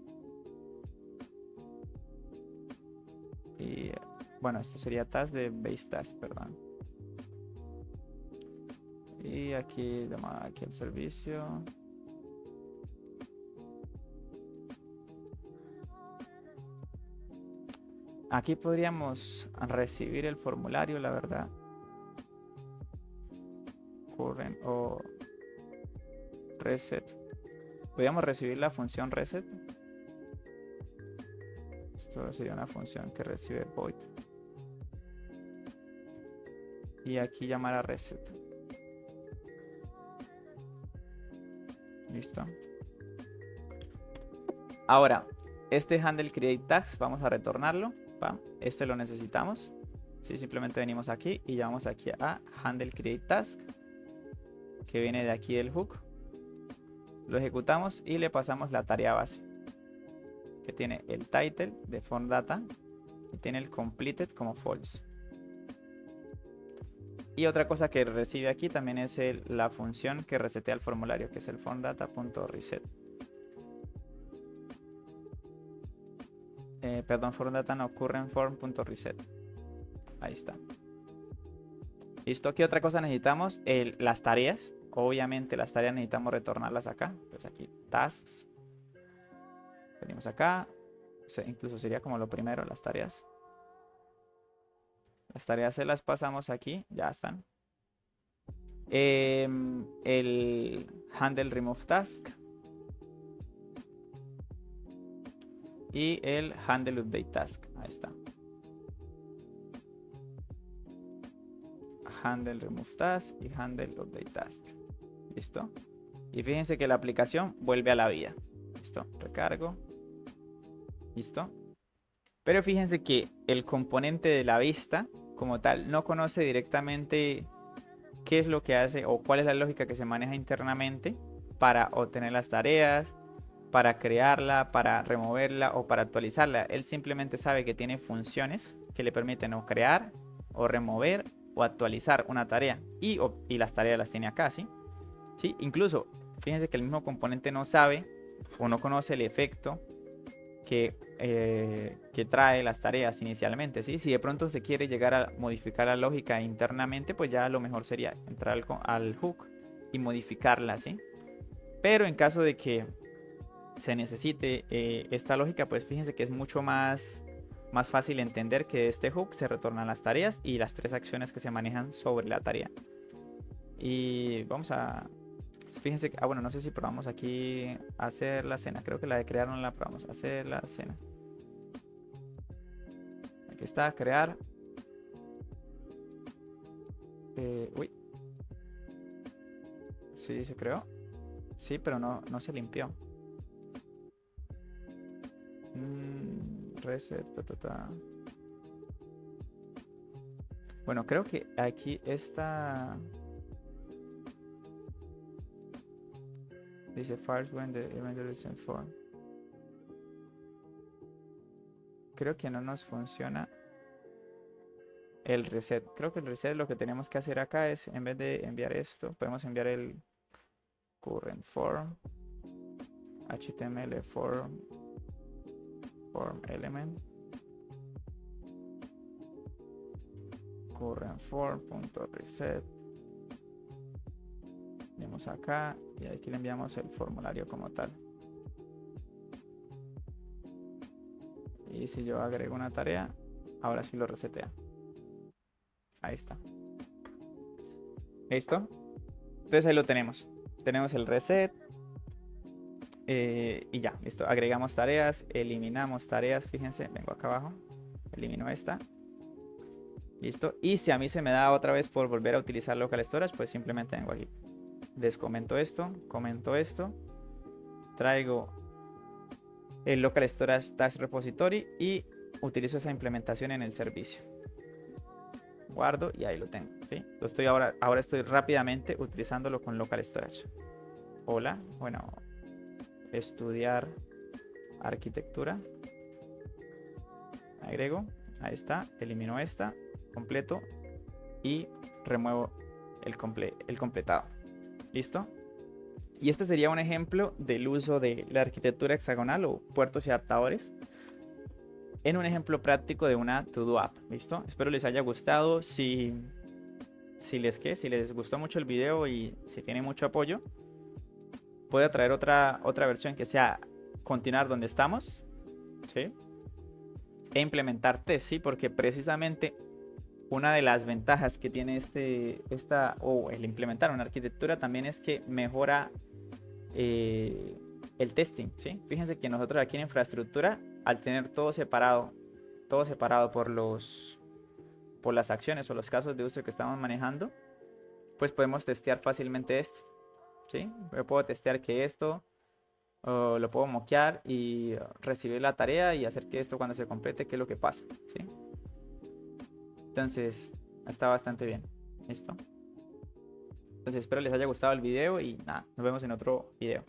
Y bueno, esto sería task de base task, perdón. Y aquí llama aquí el servicio. Aquí podríamos recibir el formulario, la verdad. Current o reset. Podríamos recibir la función reset. Esto sería una función que recibe void. Y aquí llamar a reset. Listo. Ahora, este handle create tags, vamos a retornarlo. ¿Va? Este lo necesitamos. Sí, simplemente venimos aquí y llamamos aquí a handle create task, que viene de aquí del hook. Lo ejecutamos y le pasamos la tarea base, que tiene el title de form data y tiene el completed como false. Y otra cosa que recibe aquí también es la función que resetea el formulario, que es el formData.reset. Perdón, formData no, currentForm.reset. Ahí está. Listo, aquí otra cosa necesitamos, las tareas. Obviamente las tareas necesitamos retornarlas acá. Entonces aquí, tasks. Venimos acá. Incluso sería como lo primero, las tareas. Las tareas se las pasamos aquí, ya están. El handle remove task. Y el handle update task. Ahí está. Handle remove task y handle update task. Listo. Y fíjense que la aplicación vuelve a la vida. Listo. Recargo. Listo. Pero fíjense que el componente de la vista como tal no conoce directamente qué es lo que hace o cuál es la lógica que se maneja internamente para obtener las tareas, para crearla, para removerla o para actualizarla. Él simplemente sabe que tiene funciones que le permiten o crear o remover o actualizar una tarea y las tareas las tiene acá, ¿sí? ¿Sí? Incluso fíjense que el mismo componente no sabe o no conoce el efecto que trae las tareas inicialmente, ¿sí? Si de pronto se quiere llegar a modificar la lógica internamente, pues ya lo mejor sería entrar al hook y modificarla, ¿sí? Pero en caso de que se necesite esta lógica, pues fíjense que es mucho más fácil entender que de este hook se retornan las tareas y las 3 acciones que se manejan sobre la tarea. Y vamos a... Fíjense que... bueno, no sé si probamos aquí hacer la cena. Creo que la de crear no la probamos. Hacer la cena. Aquí está, crear. Uy. Sí, se creó. Sí, pero no se limpió. Reset, Bueno, creo que aquí está. Dice first when the event is informed. Creo que no nos funciona el reset. Creo que el reset lo que tenemos que hacer acá es, en vez de enviar esto, podemos enviar el current form html form element current form.reset. Venimos acá y aquí le enviamos el formulario como tal. Y si yo agrego una tarea, ahora sí lo resetea. Ahí está. ¿Listo? Entonces ahí lo tenemos. Tenemos el reset. Y ya, listo. Agregamos tareas, eliminamos tareas. Fíjense, vengo acá abajo. Elimino esta. Listo. Y si a mí se me da otra vez por volver a utilizar local storage, pues simplemente vengo aquí. Descomento esto, comento esto. Traigo el local storage task repository y utilizo esa implementación en el servicio. Guardo y ahí lo tengo, ¿sí? Lo estoy ahora estoy rápidamente utilizándolo con local storage. Hola, bueno, estudiar arquitectura. Agrego, ahí está, elimino esta, completo y remuevo el completado. ¿Listo? Y este sería un ejemplo del uso de la arquitectura hexagonal o puertos y adaptadores en un ejemplo práctico de una To-Do app. ¿Listo? Espero les haya gustado. Si les gustó mucho el video y si tiene mucho apoyo, puedo traer otra versión que sea continuar donde estamos, ¿sí? e implementar test, ¿sí? Porque precisamente una de las ventajas que tiene el implementar una arquitectura también es que mejora el testing, ¿sí? Fíjense que nosotros aquí en infraestructura, al tener todo separado por las acciones o los casos de uso que estamos manejando, pues podemos testear fácilmente esto, ¿sí? Yo puedo testear que esto lo puedo moquear y recibir la tarea y hacer que esto cuando se complete, qué es lo que pasa, ¿sí? Entonces, está bastante bien. ¿Listo? Entonces espero les haya gustado el video y nada, nos vemos en otro video.